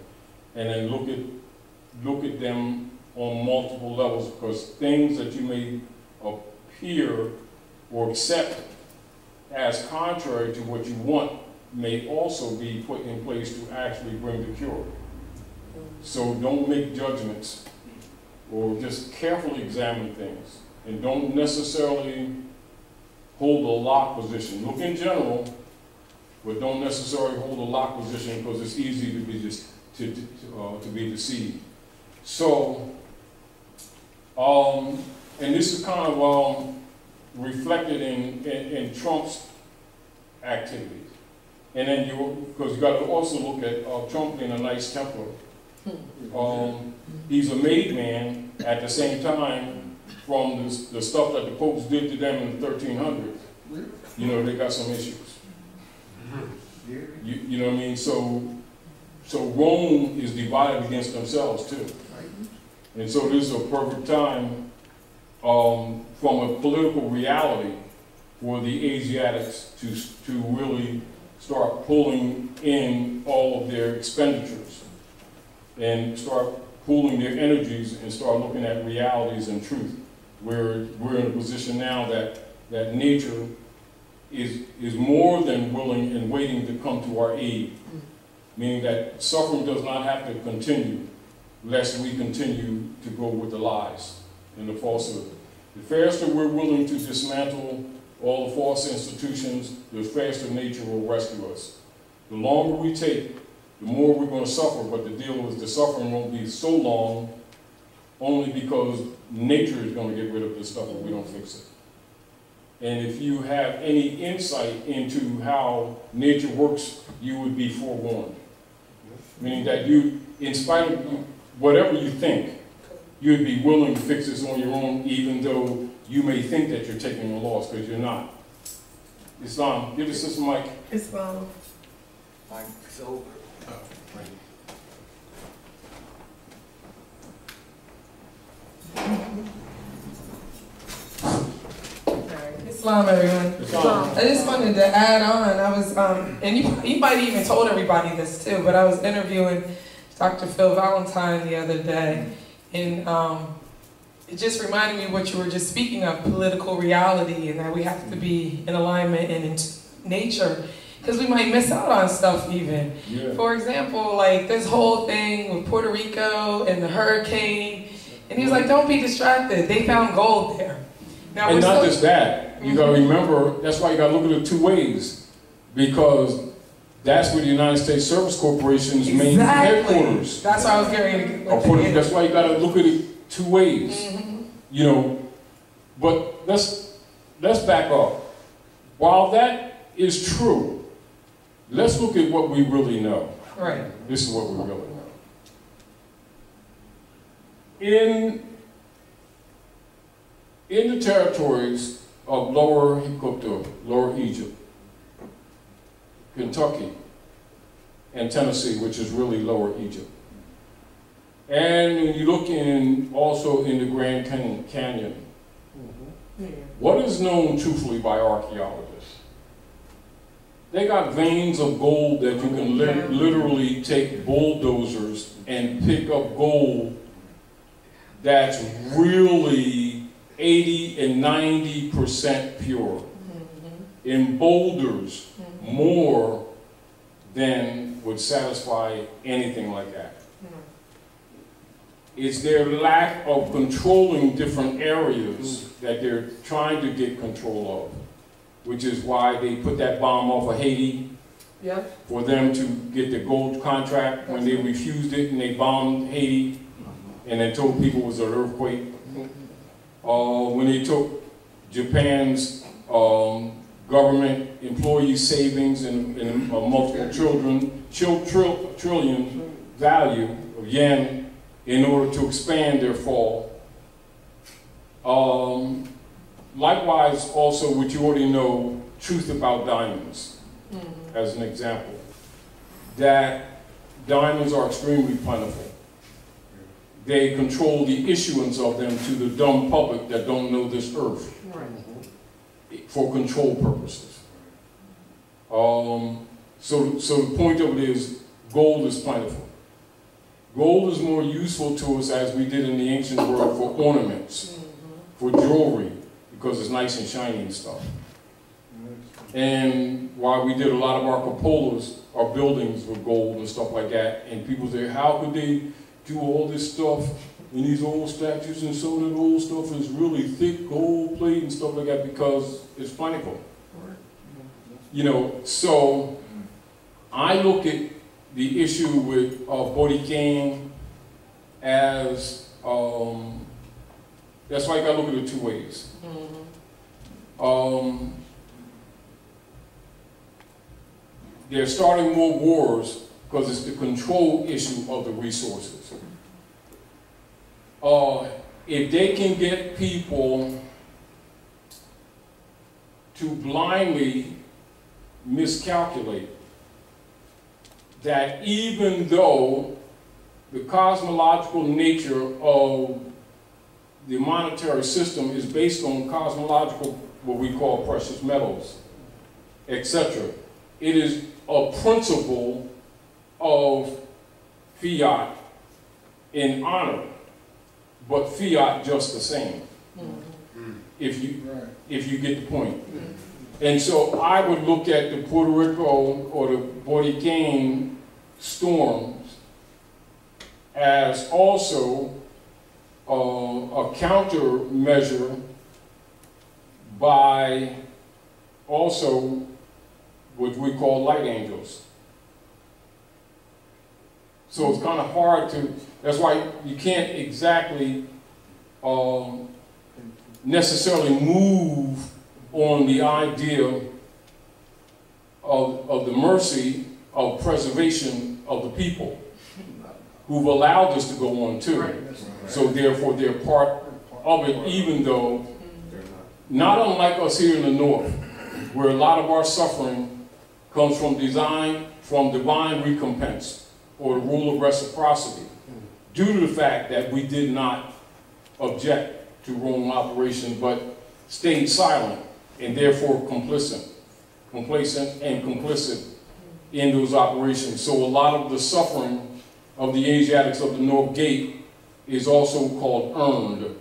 and then look at them on multiple levels, because things that you may appear or accept as contrary to what you want may also be put in place to actually bring the cure. So don't make judgments, or just carefully examine things, and don't necessarily hold a lock position. Look in general, but don't necessarily hold a lock position, because it's easy to be to be deceived. So, and this is kind of reflected in Trump's activities. And then because you got to also look at Trump being a nice Templar. He's a made man at the same time from the stuff that the popes did to them in the 1300s. You know, they got some issues. You know what I mean? So Rome is divided against themselves too. And so this is a perfect time from a political reality for the Asiatics to really start pulling in all of their expenditures and start pooling their energies and start looking at realities and truth. We're in a position now that nature is more than willing and waiting to come to our aid, meaning that suffering does not have to continue lest we continue to go with the lies and the falsehood. The faster we're willing to dismantle all the false institutions, the faster nature will rescue us. The longer we take, the more we're going to suffer, but the deal is the suffering won't be so long only because nature is going to get rid of this stuff if we don't fix it. And if you have any insight into how nature works, you would be forewarned. Meaning that you, in spite of whatever you think, you'd be willing to fix this on your own, even though you may think that you're taking a loss, because you're not. Islam, give the sister mic. Islam. Mic's over. Islam, everyone. Islam. I just wanted to add on. I was, and you might have even told everybody this too, but I was interviewing Dr. Phil Valentine the other day, and it just reminded me of what you were just speaking of, political reality, and that we have to be in alignment and in nature, because we might miss out on stuff even. Yeah. For example, like this whole thing with Puerto Rico and the hurricane, and he was like, don't be distracted. They found gold there. Now, and not just that, you got to remember, that's why you got to look at it two ways, because that's where the United States Service Corporation's main headquarters. That's why I was getting ready to that's why you got to look at it two ways. You know, but let's back up. While that is true, let's look at what we really know. Right. This is what we really know. In the territories of Lower Egypt, Kentucky, and Tennessee, which is really Lower Egypt. And when you look also in the Grand Canyon, what is known truthfully by archaeologists? They got veins of gold that you can literally take bulldozers and pick up gold that's really 80 and 90% pure. In boulders, more than would satisfy anything like that. It's their lack of controlling different areas that they're trying to get control of, which is why they put that bomb off of Haiti for them to get the gold contract when they refused it and they bombed Haiti and then told people it was an earthquake. When they took Japan's government employee savings and multiple trillion value of yen in order to expand their fall. Likewise, also, what you already know, truth about diamonds, as an example, that diamonds are extremely plentiful. They control the issuance of them to the dumb public that don't know this earth for control purposes. So the point of it is, gold is plentiful. Gold is more useful to us, as we did in the ancient world, for ornaments, for jewelry, because it's nice and shiny and stuff. And while we did a lot of our cupolas, our buildings with gold and stuff like that, and people say, how could they do all this stuff in these old statues, and so that old stuff is really thick gold plate and stuff like that, because it's plentiful. You know, so I look at the issue with Bodhi as, that's why you gotta look at it two ways. They're starting more wars because it's the control issue of the resources. If they can get people to blindly miscalculate that even though the cosmological nature of the monetary system is based on cosmological, what we call precious metals, etc., it is a principle of fiat in honor, but fiat just the same, if you get the point. And so I would look at the Puerto Rico or the Borican storms as also a countermeasure by also what we call light angels. So it's kind of hard to, that's why you can't exactly necessarily move on the idea of the mercy of preservation of the people who've allowed this to go on too. So therefore they're part of it, even though, not unlike us here in the North, where a lot of our suffering comes from divine recompense, or the rule of reciprocity, due to the fact that we did not object to Roman operation, but stayed silent, and therefore complacent and complicit in those operations. So a lot of the suffering of the Asiatics of the North Gate is also called earned.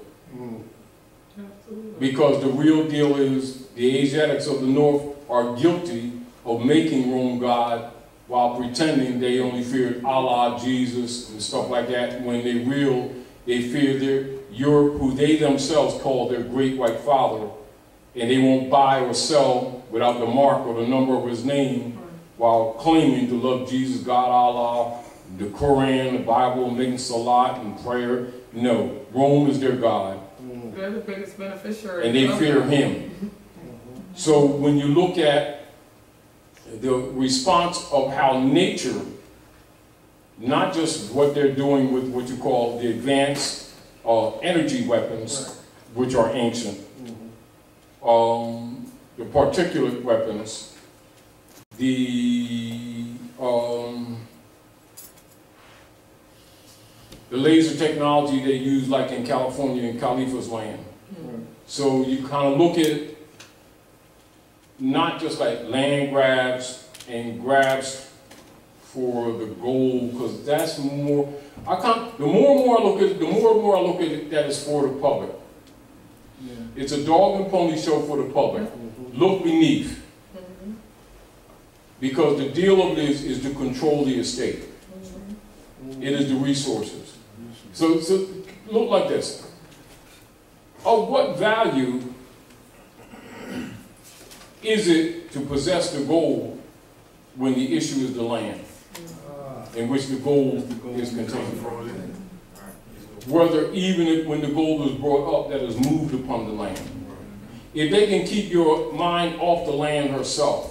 Because the real deal is the Asiatics of the North are guilty of making Rome God while pretending they only feared Allah, Jesus, and stuff like that, when they fear their Europe, who they themselves call their great white father, and they won't buy or sell without the mark or the number of his name, while claiming to love Jesus, God, Allah, the Quran, the Bible, making salat and prayer. No, Rome is their God. They're the biggest beneficiary. And they fear him. So when you look at the response of how nature, not just what they're doing with what you call the advanced energy weapons, which are ancient, the particulate weapons, the laser technology they use, like in California in Khalifa's land. So you kind of look at it, not just like land grabs and grabs for the gold, because that's more, the more and more I look at it, that is for the public. It's a dog and pony show for the public. Look beneath. Because the deal of this is to control the estate. It is the resources. So look like this. Of what value is it to possess the gold when the issue is the land in which the gold is contained? Whether even when the gold is brought up, that is moved upon the land. If they can keep your mind off the land herself,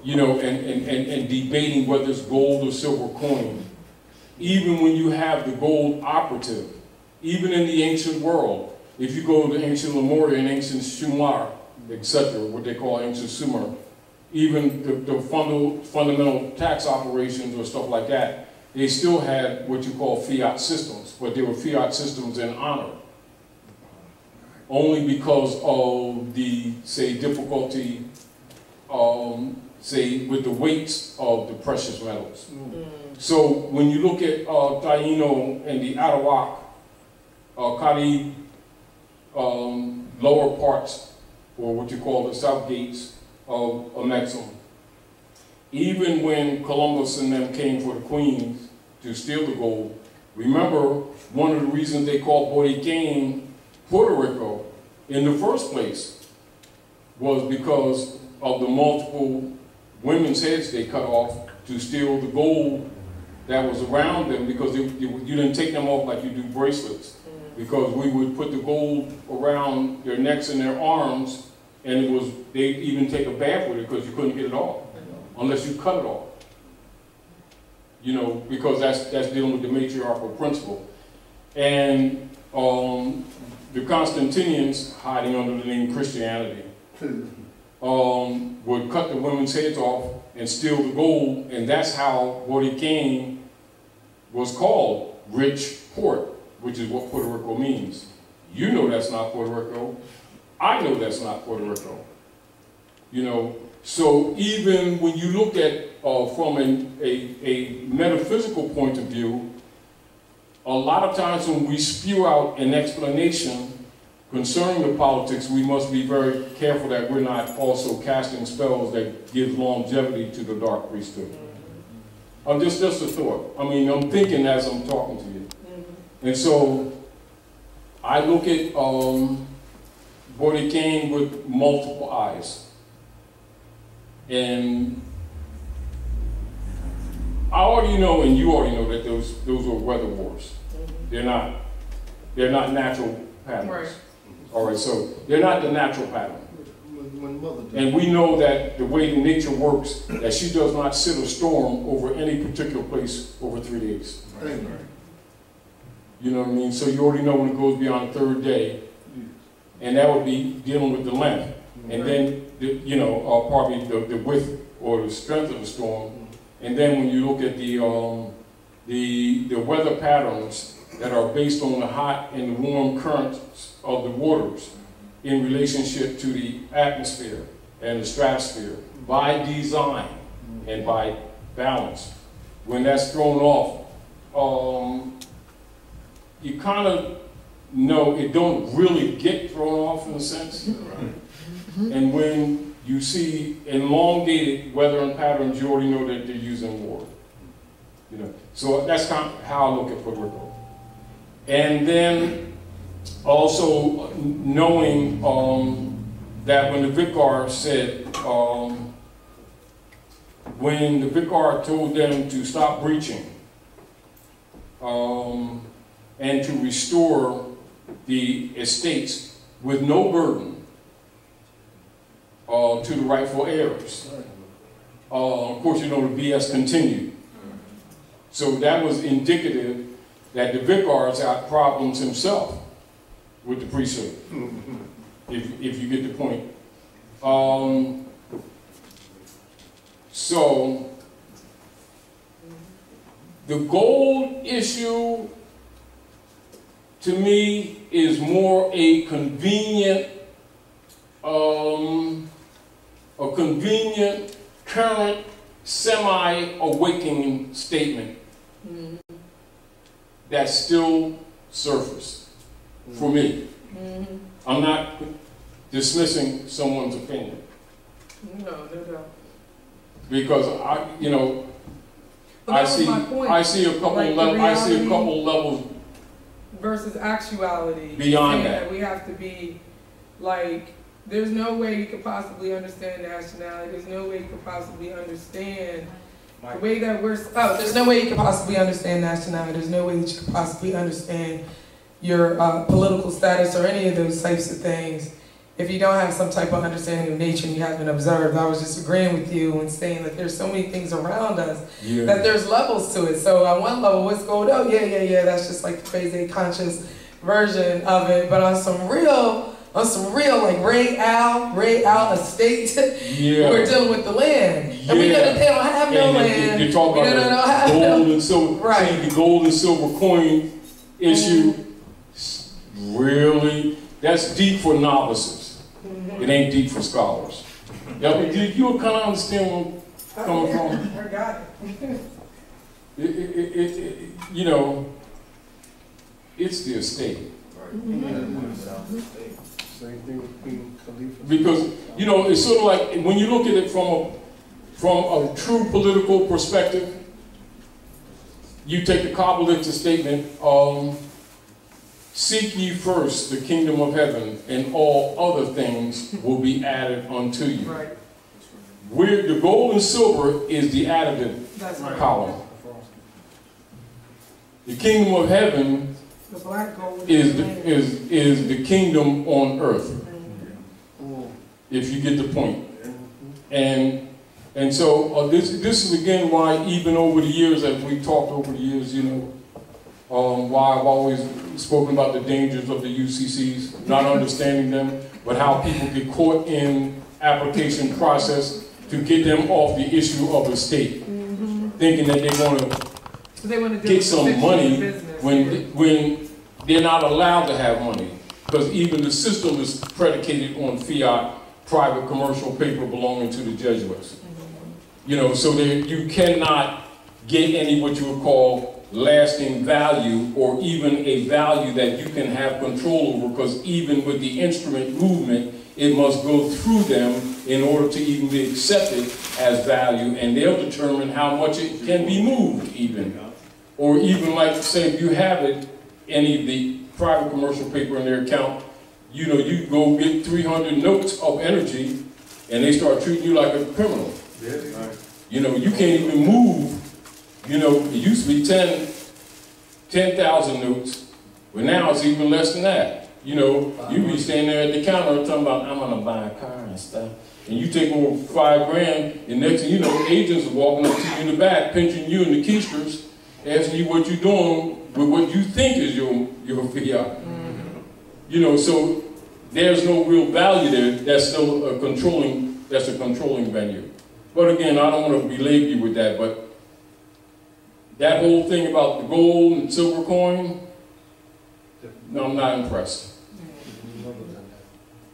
you know, and debating whether it's gold or silver coin, even when you have the gold operative, even in the ancient world, if you go to ancient Lemuria and ancient Sumer, etc., what they call ancient Sumer, even the fundamental tax operations or stuff like that, they still had what you call fiat systems, but they were fiat systems in honor. Only because of the, say, difficulty say, with the weights of the precious metals. So when you look at Taino and the Arawak, Carib, lower parts, or what you call the south gates of Amexem, even when Columbus and them came for the Queens to steal the gold, remember one of the reasons they called Boyacane Puerto Rico in the first place was because of the multiple women's heads they cut off to steal the gold that was around them, because you didn't take them off like you do bracelets, because we would put the gold around their necks and their arms, and they'd even take a bath with it because you couldn't get it off unless you cut it off. You know, because that's dealing with the matriarchal principle. And the Constantinians, hiding under the name Christianity, would cut the women's heads off and steal the gold, and that's how Boyacane was called rich port, which is what Puerto Rico means. You know that's not Puerto Rico. I know that's not Puerto Rico. You know, so even when you look at from a metaphysical point of view, a lot of times when we spew out an explanation concerning the politics, we must be very careful that we're not also casting spells that give longevity to the dark priesthood. Just a thought. I mean, I'm thinking as I'm talking to you. And so I look at Boyacane with multiple eyes. And I already know, and you already know, that those are weather wars. They're not natural patterns. Right. All right, so they're not the natural pattern. And we know that the way nature works, that she does not sit a storm over any particular place over 3 days. You know what I mean? So you already know when it goes beyond the third day, and that would be dealing with the length. And then, probably the width or the strength of the storm. And then when you look at the weather patterns that are based on the hot and the warm currents of the waters in relationship to the atmosphere and the stratosphere by design and by balance. When that's thrown off, you kind of know it don't really get thrown off in a sense. And when you see elongated weather and patterns, you already know that they're using water. You know, so that's kind of how I look at Puerto Rico. And then also knowing that when the vicar said, when the vicar told them to stop breaching and to restore the estates with no burden to the rightful heirs. Of course, you know, the BS continued. So that was indicative that the vicar's had problems himself with the priesthood, if you get the point. So the gold issue to me is more a convenient current semi-awakening statement that still surface for me. I'm not dismissing someone's opinion. No doubt. Because I see a couple levels versus actuality. Beyond that. We have to be like, there's no way you could possibly understand nationality. There's no way you could possibly understand the way that there's no way you could possibly understand nationality. There's no way that you could possibly understand your political status or any of those types of things if you don't have some type of understanding of nature and you haven't observed. I was just agreeing with you and saying that there's so many things around us that there's levels to it. So on one level, what's going on? Yeah, that's just like the crazy conscious version of it. But on some real like Ray Al estate, we're dealing with the land. And we know that they don't have no land. You're talking about the gold and silver. Right. See, the gold and silver coin issue, really, that's deep for novices. It ain't deep for scholars. Yeah, but you kind of understand where I'm coming from? I got it. You know, it's the estate. Same thing with Queen Khalifa. Because, you know, it's sort of like, when you look at it from a true political perspective, you take the Kabbalistic statement, seek ye first the kingdom of heaven, and all other things will be added unto you. Right. Where the gold and silver is the additive That's right. column. The kingdom of heaven The black gold is the kingdom on earth, if you get the point. And so this is again why, even over the years, as we talked over the years, you know, why I've always spoken about the dangers of the UCCs, not understanding them, but how people get caught in application process to get them off the issue of estate, thinking that they want to get some money when they're not allowed to have money, because even the system is predicated on fiat, private commercial paper belonging to the Jesuits. You know, so that you cannot get any what you would call lasting value, or even a value that you can have control over, because even with the instrument movement, it must go through them in order to even be accepted as value, and they'll determine how much it can be moved even. Or even, like, say, if you have it, any of the private commercial paper in their account, you know, you go get 300 notes of energy, and they start treating you like a criminal. You know, you can't even move. You know, it used to be 10,000 notes, but now it's even less than that. You know, you be standing there at the counter talking about, I'm gonna buy a car and stuff, and you take over $5 grand, and next thing you know, agents are walking up to you in the back, pinching you in the keisters, asking you what you're doing with what you think is your fiat. You know, so there's no real value there. That's still a controlling venue. But again, I don't want to belabor you with that, but that whole thing about the gold and silver coin, no, I'm not impressed.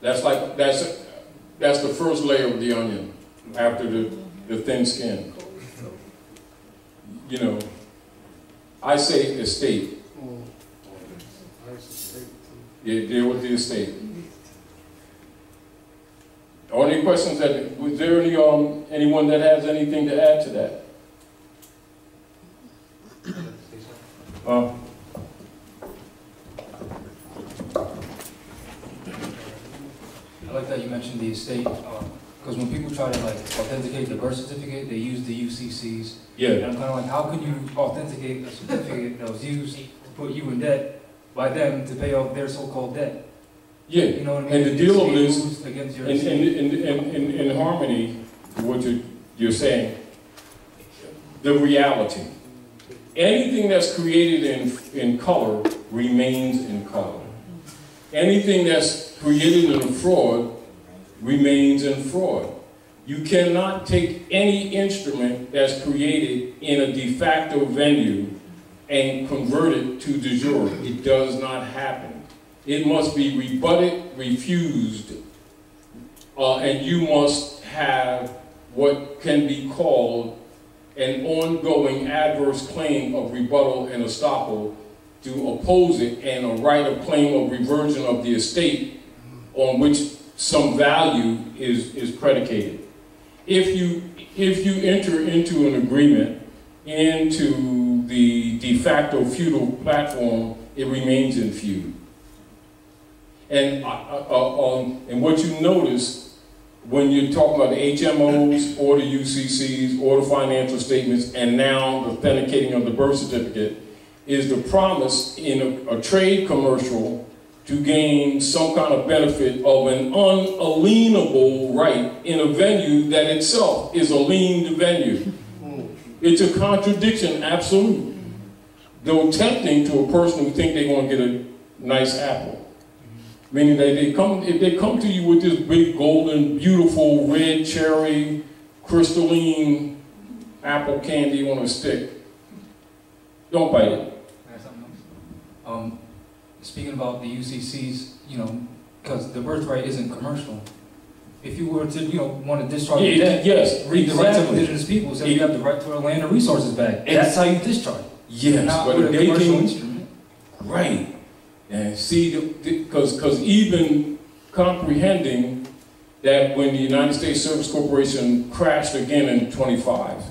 That's the first layer of the onion after the thin skin. You know, I say estate. Yeah, deal with the estate. Are there any questions? Was there anyone that has anything to add to that? I like that you mentioned the estate, because when people try to like authenticate the birth certificate, they use the UCCs. Yeah. And I'm kind of like, how can you authenticate a certificate that was used to put you in debt by them to pay off their so-called debt? Yeah. You know what I mean? And the deal of this, against your in harmony to what you're saying, the reality. Anything that's created in color remains in color. Anything that's created in a fraud remains in fraud. You cannot take any instrument that's created in a de facto venue and convert it to de jure. It does not happen. It must be rebutted, refused, and you must have what can be called an ongoing adverse claim of rebuttal and estoppel to oppose it, and a right of claim of reversion of the estate on which some value is predicated. If you enter into an agreement into the de facto feudal platform, it remains in feud. And what you notice when you're talking about the HMOs or the UCCs or the financial statements, and now the authenticating of the birth certificate, is the promise in a trade commercial to gain some kind of benefit of an unalienable right in a venue that itself is a liened venue. It's a contradiction, absolute. Though tempting to a person who think they're going to get a nice apple. Meaning that if they come to you with this big, golden, beautiful, red cherry, crystalline apple candy on a stick, don't bite it. Speaking about the UCCs, you know, because the birthright isn't commercial. if you were to, want to discharge Yeah, your debt, yes, read the rights of exactly. indigenous people, so you have the right to our land and resources back. That's how you discharge. Yes, Not but with if a they commercial can, instrument. right, and see, because even comprehending that when the United States Service Corporation crashed again in 25,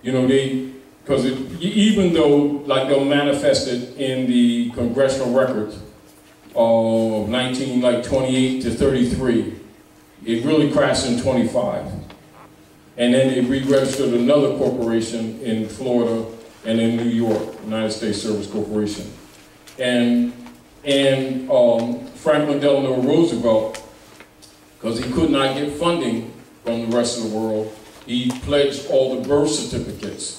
because even though, like, they'll manifest it in the congressional records of 28 to 33, it really crashed in 25. And then they re-registered another corporation in Florida and in New York, United States Service Corporation. And Franklin Delano Roosevelt, because he could not get funding from the rest of the world, he pledged all the birth certificates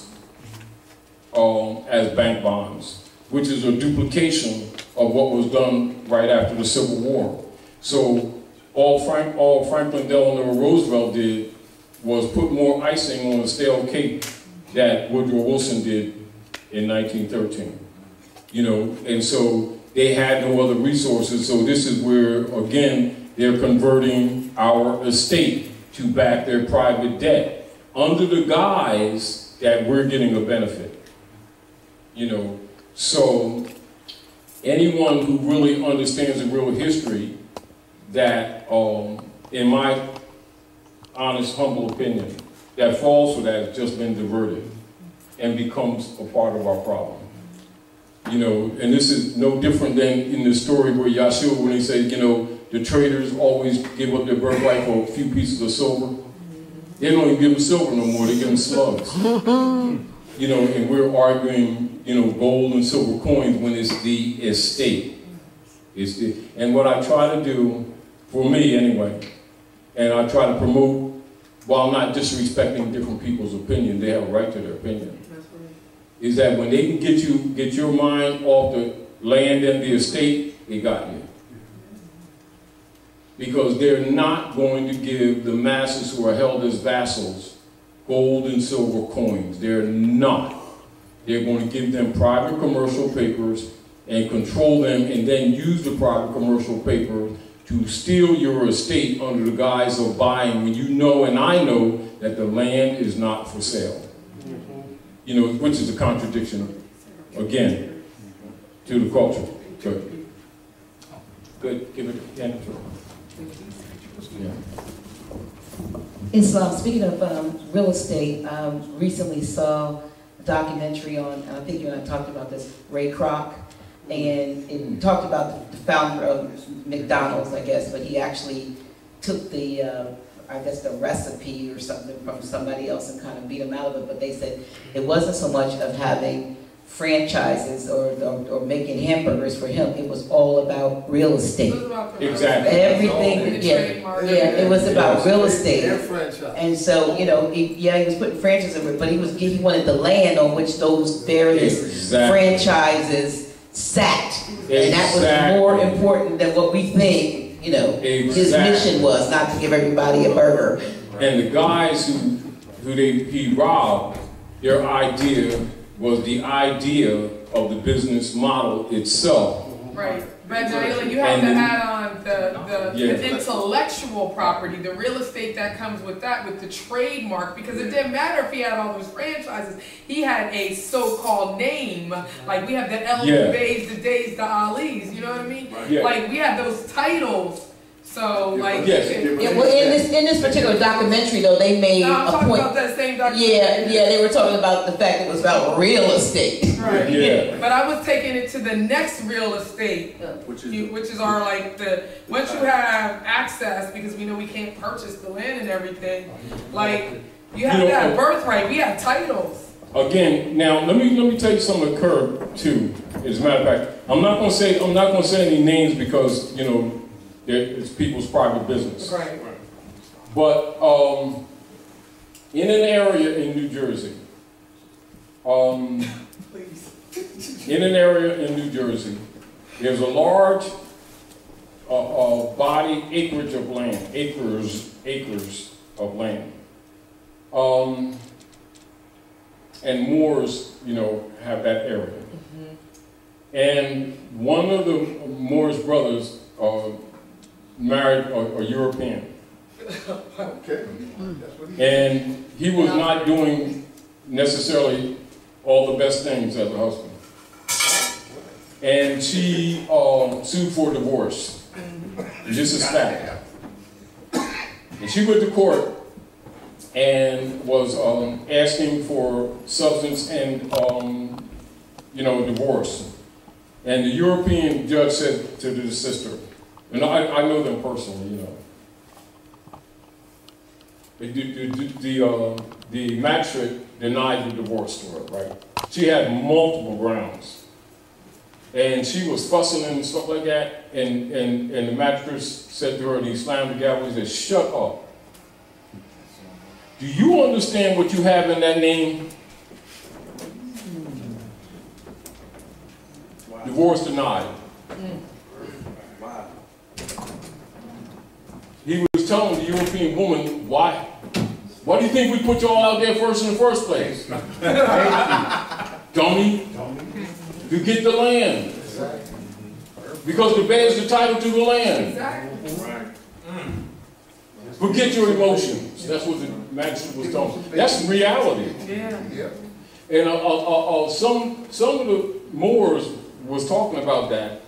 as bank bonds, which is a duplication of what was done right after the Civil War. So all Franklin Delano Roosevelt did was put more icing on a stale cake that Woodrow Wilson did in 1913. And so they had no other resources. So this is where, again, they're converting our estate to back their private debt under the guise that we're getting a benefit. So anyone who really understands the real history, that, in my honest, humble opinion, that falls for that has just been diverted and becomes a part of our problem. And this is no different than in the story where Yahshua, when he said, the traders always give up their birthright for a few pieces of silver. They don't even give them silver no more, they give them slugs. And we're arguing, gold and silver coins when it's the estate. And what I try to do, for me anyway, and I try to promote, while not disrespecting different people's opinion, they have a right to their opinion, is that when they can get your mind off the land and the estate, they got you. Because they're not going to give the masses who are held as vassals gold and silver coins. They're not. They're going to give them private commercial papers and control them, and then use the private commercial paper to steal your estate under the guise of buying, when you know and I know that the land is not for sale. Which is a contradiction, again, to the culture. Good. Good. Give it again. Yeah. Islam, speaking of real estate, recently saw a documentary on, I think you and I talked about this, Ray Kroc, and it talked about the founder of McDonald's, I guess, but he actually took the, I guess the recipe or something from somebody else and kind of beat him out of it, but they said it wasn't so much of having franchises or making hamburgers for him, it was all about real estate. Exactly. Everything, it was about real estate. And so, he was putting franchises in it, but he wanted the land on which those various franchises sat. And that was more important than what we think, his mission was, not to give everybody a burger. And the guys who he robbed, their idea was the idea of the business model itself. Right. But Naila, you have to add on the intellectual property, the real estate that comes with that, with the trademark, because it didn't matter if he had all those franchises. He had a so-called name, like we have the El Bays, the Days, the Alis, you know what I mean? Yeah. Like we have those titles. So, like, well, in this particular documentary, though, they made I'm a talking point. about that same documentary. Yeah, they were talking about the fact it was about real estate. Right. Yeah. But I was taking it to the next real estate, which is our once you have access, because we know we can't purchase the land and everything. Like you have to have birthright. We have titles. Again, now let me tell you something occurred too. As a matter of fact, I'm not gonna say any names because it's people's private business. Right. But in an area in New Jersey, there's a large body acreage of land, acres of land. And Moors, have that area. And one of the Moorish brothers married a European. Okay. That's what he And he was not doing necessarily all the best things as a husband. And she sued for divorce. This is fact. And she went to court and was asking for substance and divorce. And the European judge said to the sister, and I know them personally, the magistrate denied the divorce to her, right? She had multiple grounds. And she was fussing and stuff like that, and the magistrate said to her, and he slammed the gavel, he said, "Shut up. Do you understand what you have in that name?" Wow. Divorce denied. Wow. He was telling the European woman, why do you think we put y'all out there first in the first place? Dummy. You get the land. Because the bear's the title to the land. Forget your emotions. That's what the magistrate was telling me. That's reality. And some of the Moors was talking about that,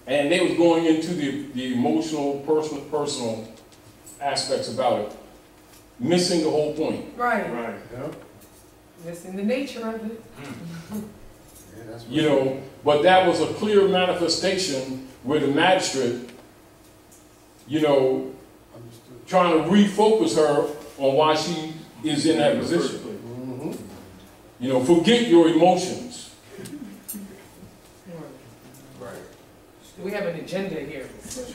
and they was going into the emotional, personal aspects about it, missing the whole point. Right. Yeah. Missing the nature of it. But that was a clear manifestation where the magistrate, trying to refocus her on why she is in that position. Forget your emotions. We have an agenda here.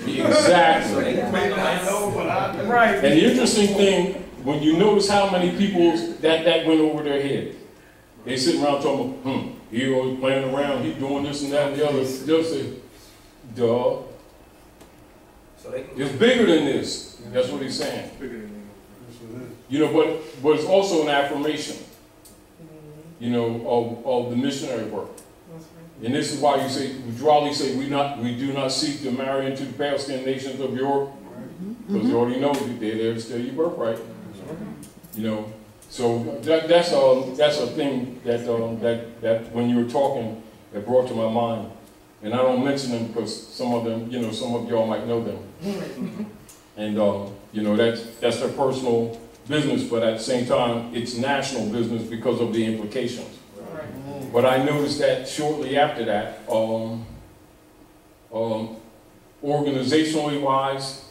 Exactly. Right. And the interesting thing, when you notice how many people that went over their head, they sitting around talking, he always playing around, he doing this and that and the other. They'll say, duh. It's bigger than this. That's what he's saying. But it's also an affirmation, of the missionary work. And this is why we broadly say we do not seek to marry into the Palestinian nations of Europe, because you already know that they're still your birthright. So that's a thing that when you were talking, that brought to my mind. And I don't mention them because some of them, some of y'all might know them. And that's their personal business, but at the same time, it's national business because of the implications. But I noticed that shortly after that, organizationally wise,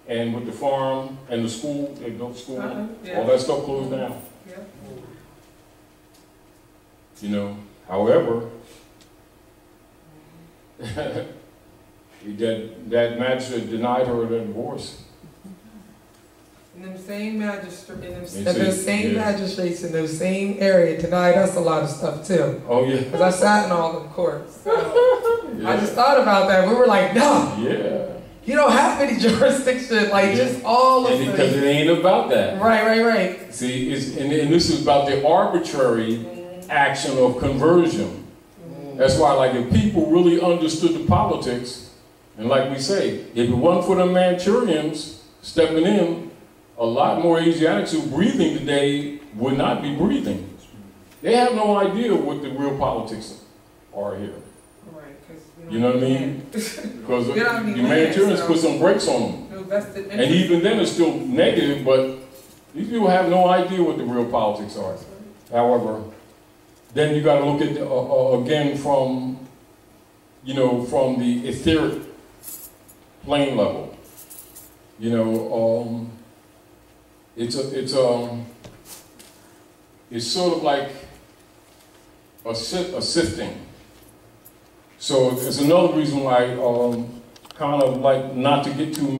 and with the farm and the school, they built school, all that stuff closed down. However, that magistrate denied her the divorce. And them same magistrates in those same area denied us a lot of stuff too. Oh yeah. Because I sat in all the courts. So I just thought about that. We were like, no. Yeah. You don't have any jurisdiction, just all of it. Because it ain't about that. Right. See, and this is about the arbitrary action of conversion. That's why, if people really understood the politics, and like we say, if it wasn't for the Manchurians stepping in, a lot more Asiatics who are breathing today would not be breathing. They have no idea what the real politics are here. You know what I mean? Because the Manchurians put some brakes on them. And even then it's still negative, but these people have no idea what the real politics are. However, then you got to look at, again, from the etheric plane level. It's sort of like a sifting. So it's another reason why kind of like not to get too,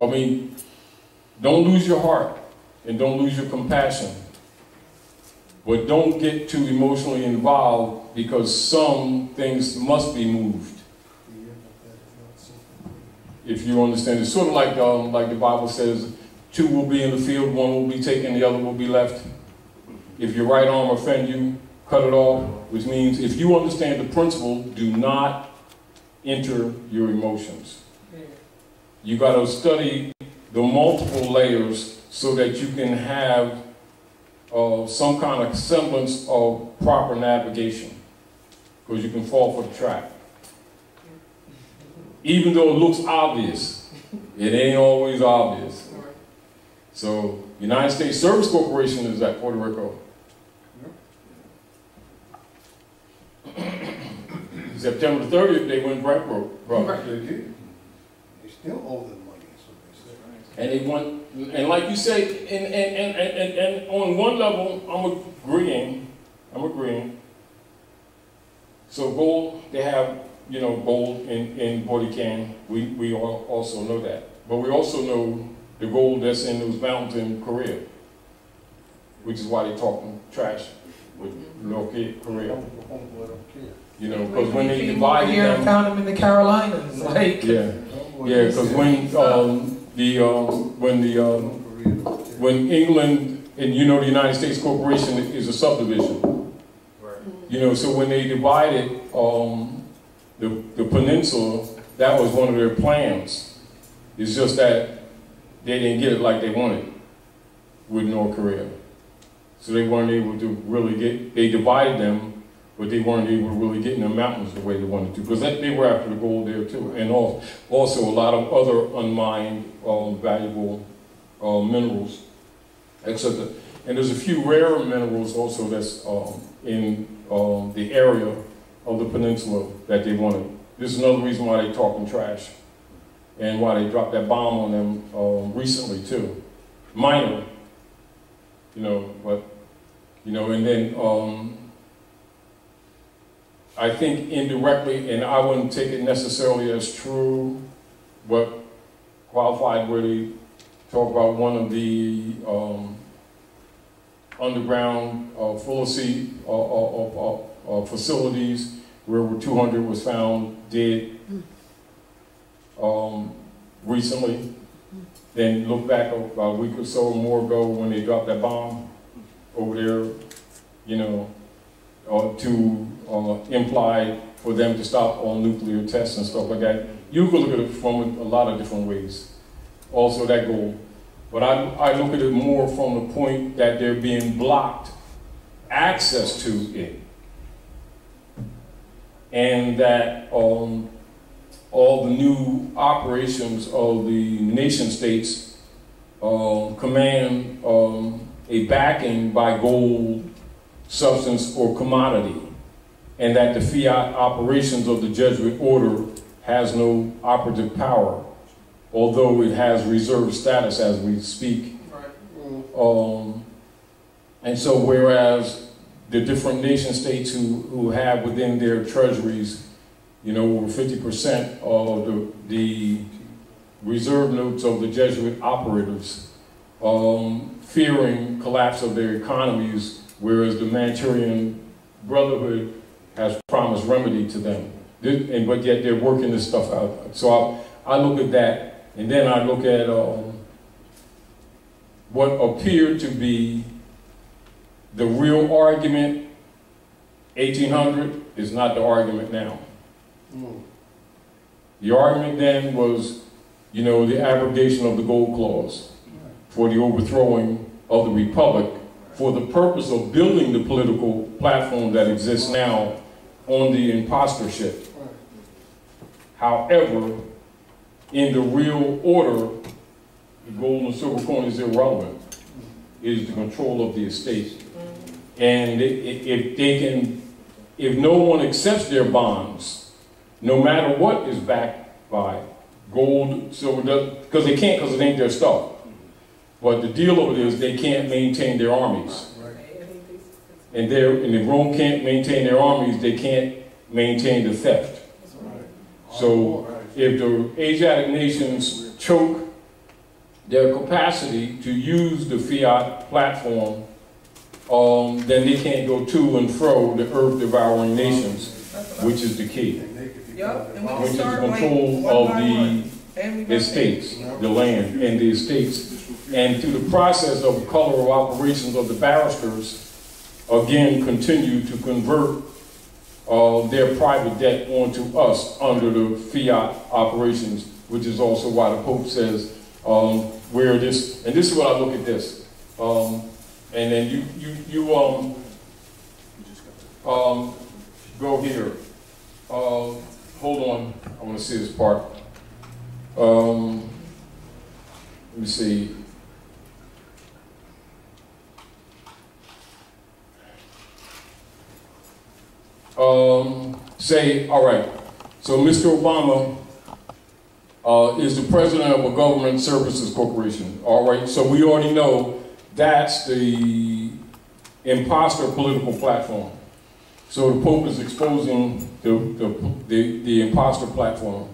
don't lose your heart and don't lose your compassion. But don't get too emotionally involved because some things must be moved. If you understand, it's sort of like the Bible says, 2 will be in the field, 1 will be taken, the other will be left. If your right arm offend you, cut it off, which means if you understand the principle, do not enter your emotions. You got to study the multiple layers so that you can have some kind of semblance of proper navigation, because you can fall for the trap. Even though it looks obvious, it ain't always obvious. So, United States Service Corporation is at Puerto Rico. September 30th, they went bankrupt. They did. They still owe them money, so they say. And they want, and like you say, and on one level, I'm agreeing. So gold, they have, you know, gold in Borican. We all also know that. But we also know the gold that's in those mountains in Korea, which is why they're talking trash with North Korea. You know, because when they divided here them, found them in the Carolinas, like because when England, and you know, the United States Corporation is a subdivision. You know, so when they divided the peninsula, that was one of their plans. It's just that they didn't get it like they wanted with North Korea. So they weren't able to really get, they divided them, but they weren't able to really get in the mountains the way they wanted to, because they were after the gold there too. And also a lot of other unmined valuable minerals, etc. And there's a few rare minerals also that's in the area of the peninsula that they wanted. This is another reason why they're talking trash and why they dropped that bomb on them recently too. Minor, you know, but, you know, and then I think indirectly, and I wouldn't take it necessarily as true, but qualified where they talk about one of the underground facilities where over 200 was found dead recently. Then look back about a week or so more ago when they dropped that bomb over there, you know, to imply for them to stop all nuclear tests and stuff like that. You can look at it from a lot of different ways. Also that goal. But I look at it more from the point that they're being blocked access to it. And that all the new operations of the nation states command a backing by gold, substance, or commodity, and that the fiat operations of the Jesuit order has no operative power, although it has reserve status as we speak. And so whereas the different nation states who have within their treasuries, you know, over 50% of the reserve notes of the Jesuit operatives, fearing collapse of their economies, whereas the Manchurian Brotherhood has promised remedy to them. But yet they're working this stuff out. So I look at that, and then I look at what appeared to be the real argument. 1800 is not the argument now. The argument then was, you know, the abrogation of the gold clause for the overthrowing of the republic for the purpose of building the political platform that exists now on the impostorship. However, in the real order, the gold and silver coin is irrelevant. It is the control of the estate. And if no one accepts their bonds, no matter what is backed by gold, silver, because they can't, because it ain't their stuff. But the deal of it is they can't maintain their armies. And if Rome can't maintain their armies, they can't maintain the theft. So if the Asiatic nations choke their capacity to use the fiat platform, then they can't go to and fro the earth-devouring nations, which is the key. Which is the control of the estates, the land and the estates. And through the process of color of operations of the barristers, again, continue to convert their private debt onto us under the fiat operations, which is also why the Pope says where this, and this is what I look at this. And then you go here. Hold on, I want to see this part. Let me see. Say, all right, so Mr. Obama is the president of a government services corporation, all right? So we already know that's the imposter political platform. So the Pope is exposing the imposter platform.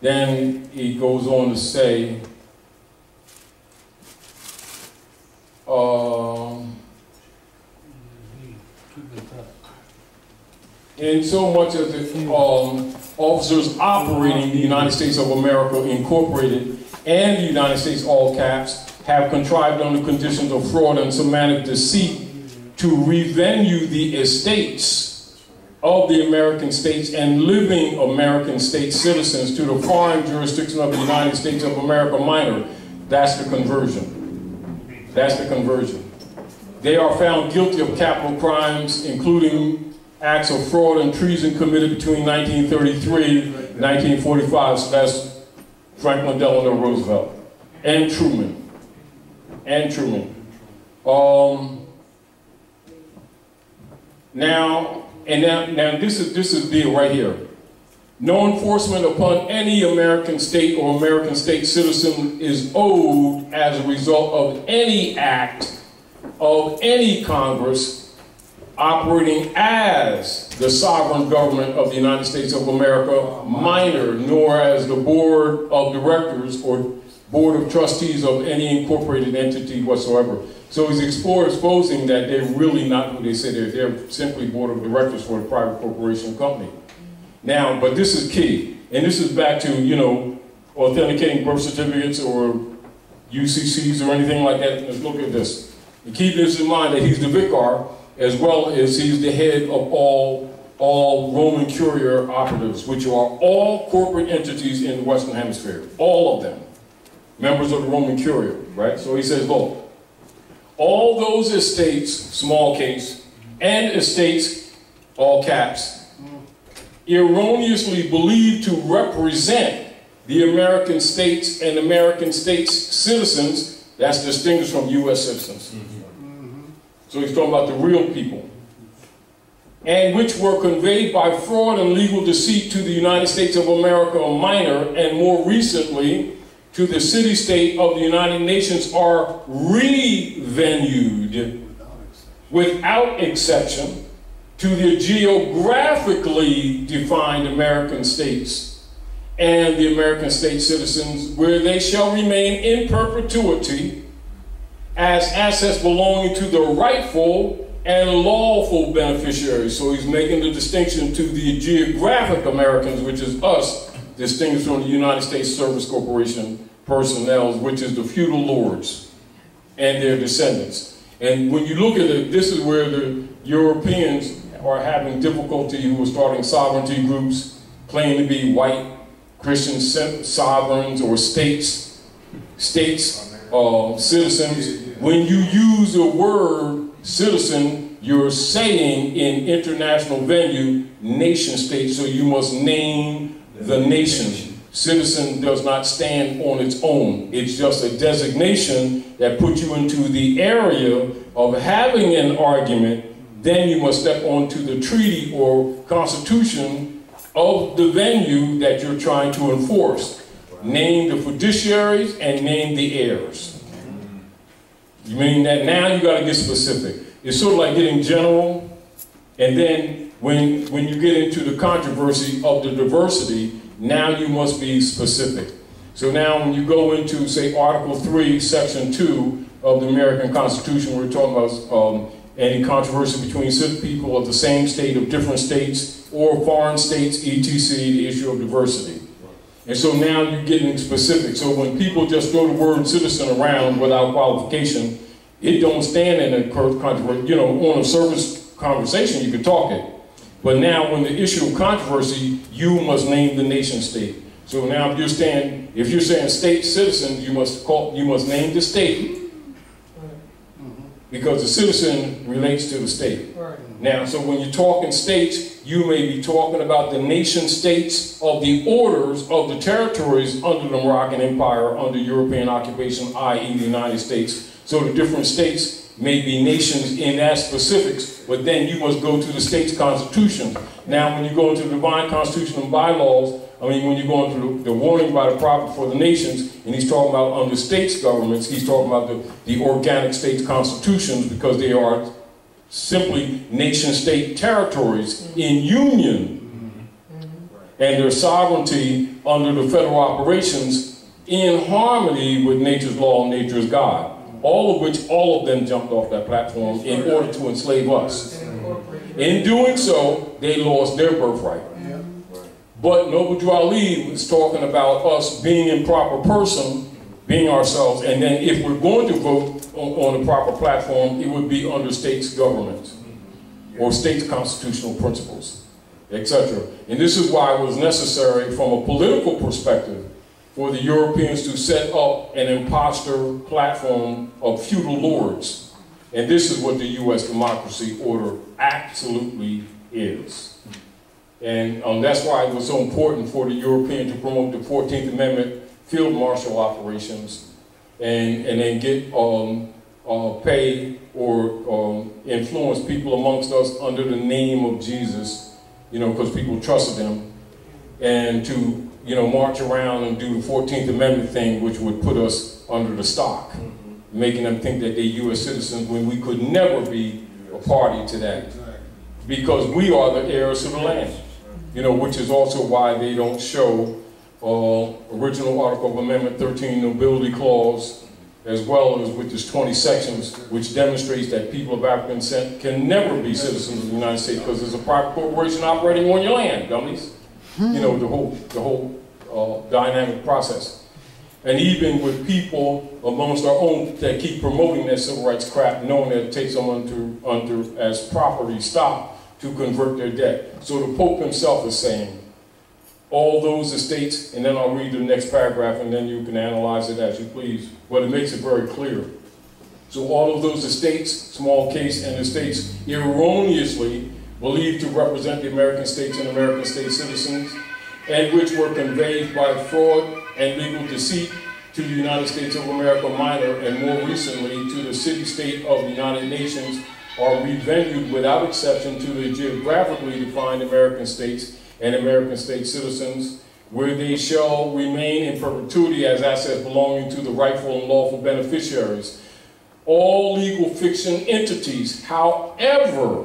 Then he goes on to say, in so much as the officers operating the United States of America Incorporated and the United States, all caps, have contrived under conditions of fraud and semantic deceit to revenue the estates of the American states and living American state citizens to the foreign jurisdiction of the United States of America minor. That's the conversion. That's the conversion. They are found guilty of capital crimes, including acts of fraud and treason committed between 1933 and 1945. So that's Franklin Delano Roosevelt and Truman. And Truman. Now this is the deal right here. No enforcement upon any American state or American state citizen is owed as a result of any act of any Congress operating as the sovereign government of the United States of America minor, nor as the board of directors or board of trustees of any incorporated entity whatsoever. So he's exposing that they're really not who they say they're simply board of directors for a private corporation company. Now, but this is key, and this is back to, you know, authenticating birth certificates or UCCs or anything like that. Let's look at this. And keep this in mind that he's the vicar, as well as he's the head of all Roman Curia operatives, which are all corporate entities in the Western Hemisphere, all of them, members of the Roman Curia, right? So he says, look, all those estates, small case, and estates, all caps, erroneously believed to represent the American states and American states citizens, that's distinguished from U.S. citizens. So he's talking about the real people. And which were conveyed by fraud and legal deceit to the United States of America minor, and more recently to the city-state of the United Nations, are revenued without exception to the geographically defined American states and the American state citizens, where they shall remain in perpetuity as assets belonging to the rightful and lawful beneficiaries. So he's making the distinction to the geographic Americans, which is us, distinguished from the United States Service Corporation personnel, which is the feudal lords and their descendants. And when you look at it, this is where the Europeans are having difficulty, who are starting sovereignty groups, claiming to be white Christian sovereigns or states, citizens. When you use the word citizen, you're saying in international venue, nation state, so you must name the nation. Citizen does not stand on its own. It's just a designation that puts you into the area of having an argument. Then you must step onto the treaty or constitution of the venue that you're trying to enforce. Name the fiduciaries and name the heirs. You mean that now you got to get specific. It's sort of like getting general, and then when you get into the controversy of the diversity, now you must be specific. So now when you go into, say, Article 3, Section 2 of the American Constitution, we're talking about any controversy between people of the same state, of different states, or foreign states, etc., the issue of diversity. And so now you're getting specific. So when people just throw the word citizen around without qualification, it don't stand in a controversy. You know, on a service conversation, you can talk it. But now when the issue of controversy, you must name the nation state. So now if you're saying state citizens, you must name the state, because the citizen relates to the state. Right. Now, so when you're talking states, you may be talking about the nation states of the orders of the territories under the Moroccan Empire, under European occupation, i.e. the United States. So the different states may be nations in that specifics, but then you must go to the state's constitution. Now, when you go into the divine constitution and bylaws, I mean, when you go into the warning by the prophet for the nations, and he's talking about under states governments, he's talking about the organic states constitutions, because they are simply nation-state territories in union, and their sovereignty under the federal operations in harmony with nature's law and nature's God. All of them jumped off that platform in order to enslave us. In doing so, they lost their birthright. But Noble Drew Ali was talking about us being in proper person, being ourselves, and then if we're going to vote on a proper platform, it would be under states' government or states' constitutional principles, etc. And this is why it was necessary from a political perspective for the Europeans to set up an imposter platform of feudal lords. And this is what the U.S. democracy order absolutely is. And that's why it was so important for the European to promote the 14th Amendment field marshal operations and then get pay or influence people amongst us under the name of Jesus, you know, because people trusted him, and to, you know, march around and do the 14th Amendment thing, which would put us under the stock, making them think that they're U.S. citizens when we could never be a party to that, because we are the heirs to the land. You know, which is also why they don't show original Article of Amendment 13 Nobility Clause, as well as with its 20 sections, which demonstrates that people of African descent can never be citizens of the United States because there's a private corporation operating on your land, dummies. You know, the whole dynamic process. And even with people amongst our own that keep promoting that civil rights crap, knowing that it takes them under as property stock to convert their debt. So the Pope himself is saying, all those estates, and then I'll read the next paragraph and then you can analyze it as you please, but it makes it very clear. So all of those estates, small case, and estates erroneously believed to represent the American states and American state citizens, and which were conveyed by fraud and legal deceit to the United States of America minor, and more recently to the city-state of the United Nations, are revenued without exception to the geographically defined American states and American state citizens, where they shall remain in perpetuity as assets belonging to the rightful and lawful beneficiaries. All legal fiction entities, however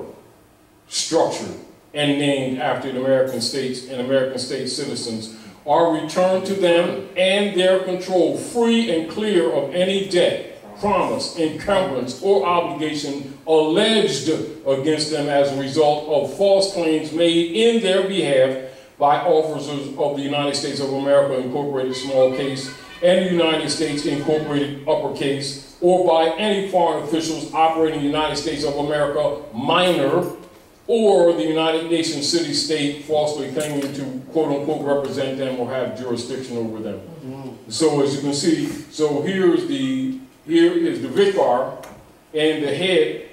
structured and named after the American states and American state citizens, are returned to them and their control, free and clear of any debt, promise, encumbrance, or obligation alleged against them as a result of false claims made in their behalf by officers of the United States of America Incorporated small case and the United States Incorporated uppercase, or by any foreign officials operating the United States of America minor, or the United Nations city-state falsely claiming to quote-unquote represent them or have jurisdiction over them. So as you can see, so here is the vicar and the head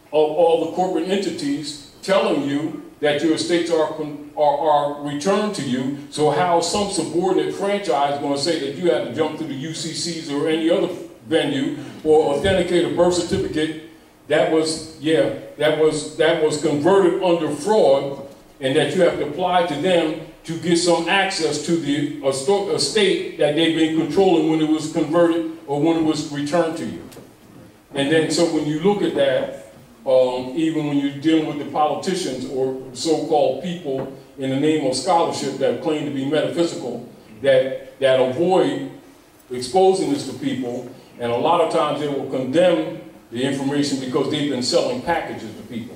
of all the corporate entities telling you that your estates are returned to you. So how some subordinate franchise is going to say that you have to jump through the UCCs or any other venue or authenticate a birth certificate that was converted under fraud, and that you have to apply to them to get some access to the estate that they've been controlling when it was converted or when it was returned to you. And then, so when you look at that, even when you're dealing with the politicians or so-called people in the name of scholarship that claim to be metaphysical, that avoid exposing this to people, and a lot of times they will condemn the information because they've been selling packages to people,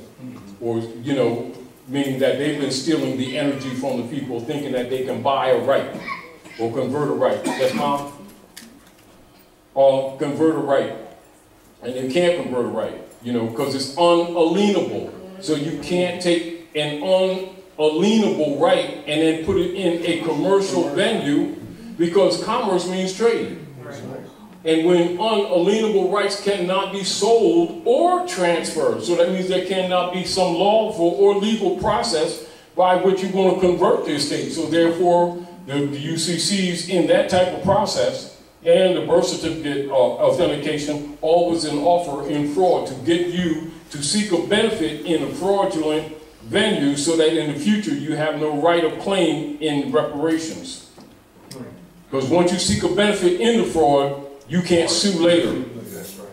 or, you know, meaning that they've been stealing the energy from the people, thinking that they can buy a right or convert a right. Yes, Mom? Or convert a right. And they can't convert a right, you know, because it's unalienable. So you can't take an unalienable right and then put it in a commercial venue, because commerce means trade. And when unalienable rights cannot be sold or transferred, so that means there cannot be some lawful or legal process by which you're going to convert the estate. So therefore, the UCCs in that type of process and the birth certificate authentication always an offer in fraud to get you to seek a benefit in a fraudulent venue, so that in the future you have no right of claim in reparations. Because once you seek a benefit in the fraud, you can't sue later. That's right.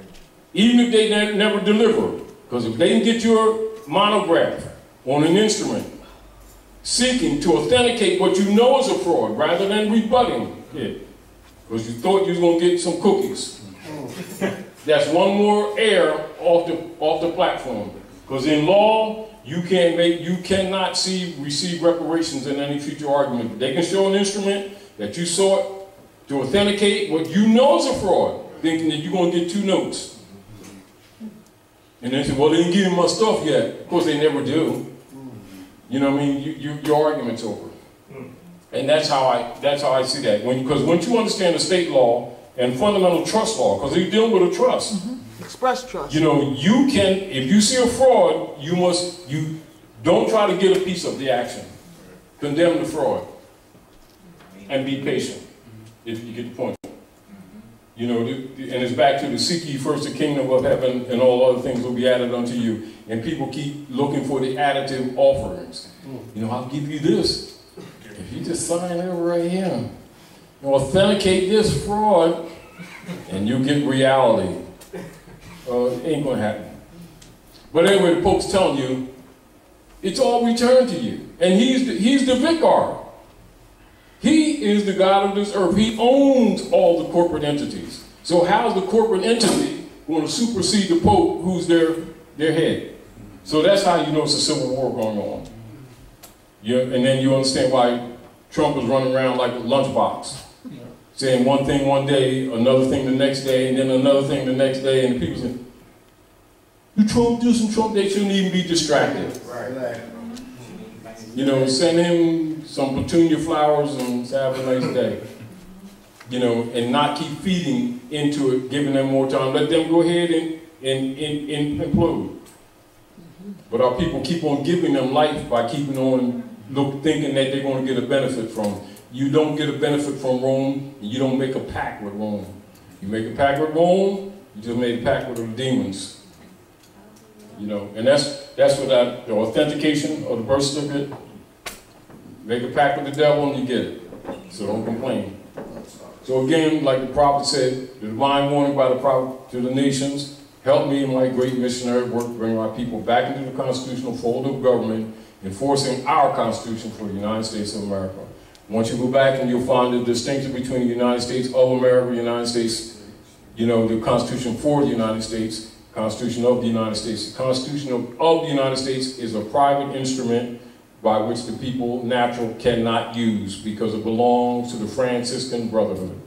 Even if they never deliver. Because if they can get your monograph on an instrument seeking to authenticate what you know is a fraud rather than rebutting it, because you thought you was going to get some cookies. That's one more error off the platform. Because in law, you cannot receive reparations in any future argument. They can show an instrument that you sought to authenticate what you know is a fraud, thinking that you're going to get 2 notes. And they say, well, they didn't give me my stuff yet. Of course, they never do. You know what I mean? Your argument's over. And that's how I see that. Because once you understand the state law and fundamental trust law, because you're dealing with a trust. Express trust. You know, you can, if you see a fraud, you don't try to get a piece of the action. Condemn the fraud. And be patient. If you get the point. You know, and it's back to the seek ye first the kingdom of heaven, and all other things will be added unto you. And people keep looking for the additive offerings. You know, I'll give you this. If you just sign it right here, authenticate this fraud, and you get reality. It ain't gonna happen. But anyway, the Pope's telling you, it's all returned to you. And he's the vicar. He is the God of this earth. He owns all the corporate entities. So how's the corporate entity going to supersede the Pope, who's their head? So that's how you know it's a civil war going on. And then you understand why Trump is running around like a lunchbox, saying one thing one day, another thing the next day, and then another thing the next day, and the people say, do Trump do some Trump? They shouldn't even be distracted. Right. You know, send him some petunia flowers and say, have a nice day. You know, and not keep feeding into it, giving them more time. Let them go ahead and implode. But our people keep on giving them life by keeping on thinking that they're going to get a benefit from it. You don't get a benefit from Rome, and you don't make a pact with Rome. You make a pact with Rome, you just made a pact with the demons. You know, and that's what the authentication of the birth certificate. Make a pact with the devil and you get it. So don't complain. So again, like the prophet said, the divine warning by the prophet to the nations, help me in my great missionary work to bring my people back into the constitutional fold of government, enforcing our Constitution for the United States of America. Once you go back and you'll find the distinction between the United States of America, the United States, you know, the Constitution for the United States, Constitution of the United States. The Constitution of the United States is a private instrument by which the people natural cannot use because it belongs to the Franciscan Brotherhood.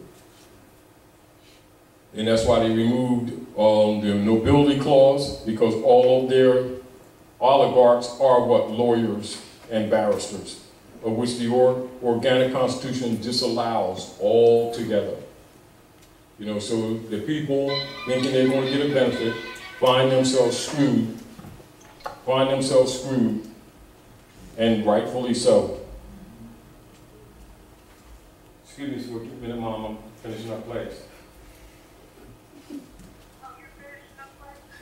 And that's why they removed the nobility clause, because all of their oligarchs are what? Lawyers and barristers, of which the organic constitution disallows altogether. You know, so the people thinking they're going to get a benefit find themselves screwed, and rightfully so. Excuse me for a minute, Mom, I'm finishing up class.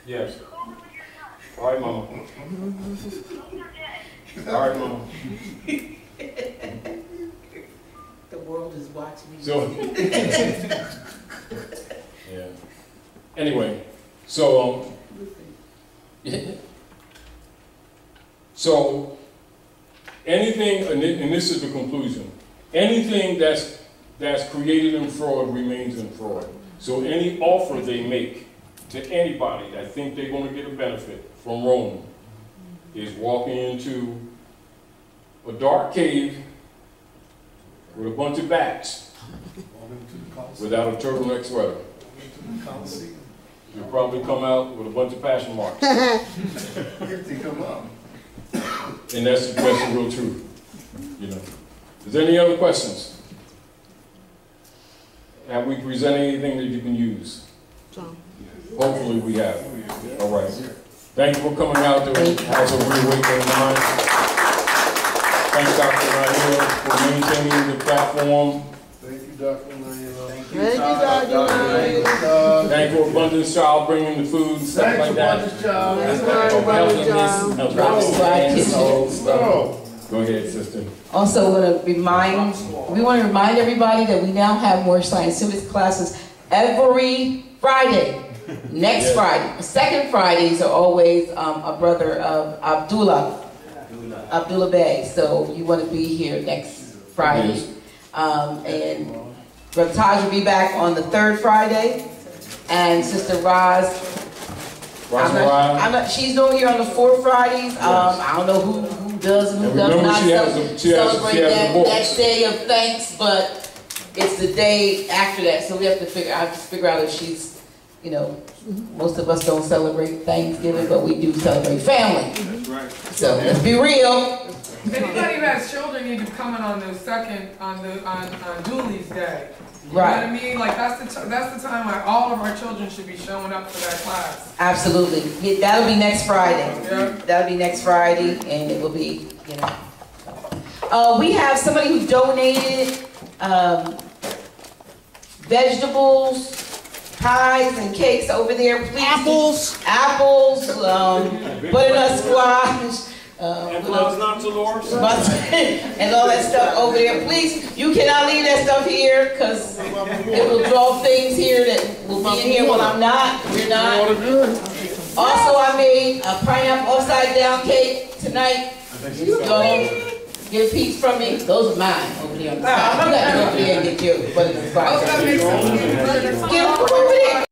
Yes. All right, Mama. All right, Mama. The world is watching me. So, yeah. Anyway, so, so anything, and this is the conclusion, anything that's created in fraud remains in fraud. So any offer they make to anybody that think they're going to get a benefit from Rome is walking into a dark cave with a bunch of bats without a turtleneck sweater. You'll probably come out with a bunch of passion marks. If they come up. And that's the real truth. You know. Is there any other questions? Have we presented anything that you can use? Hopefully we have. All right. Thank you for coming out to also reawaken the mind. Thanks, Dr. Naila, for maintaining the platform. Thank you, Dr. Naila. Thank you, Dr. Naila. Thank you, Abundance Child, bringing the food and stuff like that. Go ahead, sister. Also, we want to remind everybody that we now have more science civics classes every Friday. Next Friday. The second Fridays are always a brother of Abdullah Bey. So you want to be here next Friday. Yes. And Brother Taj will be back on the third Friday. And Sister Roz, she's doing here on the fourth Fridays. I don't know who does and who does not celebrate that day of thanks, but it's the day after that. So we have to figure out if she's, you know, most of us don't celebrate Thanksgiving, but we do celebrate family. That's right. So let's be real. Anybody who has children need to come in on the second, on Julie's Day. You know what I mean? Like that's the time where all of our children should be showing up for that class. Absolutely. That'll be next Friday. Yeah. That'll be next Friday, and it will be, you know. We have somebody who donated vegetables, pies, and cakes over there. Please. Apples, butternut squash. And not to Lord's. And all that stuff over there. Please, you cannot leave that stuff here because it will draw things here that will be in here when I'm not. We're not. Also, I made a pineapple upside down cake tonight. So get a piece from me. Those are mine over there on the side. You got to go over there and get yours. But it's fine. Get them over there.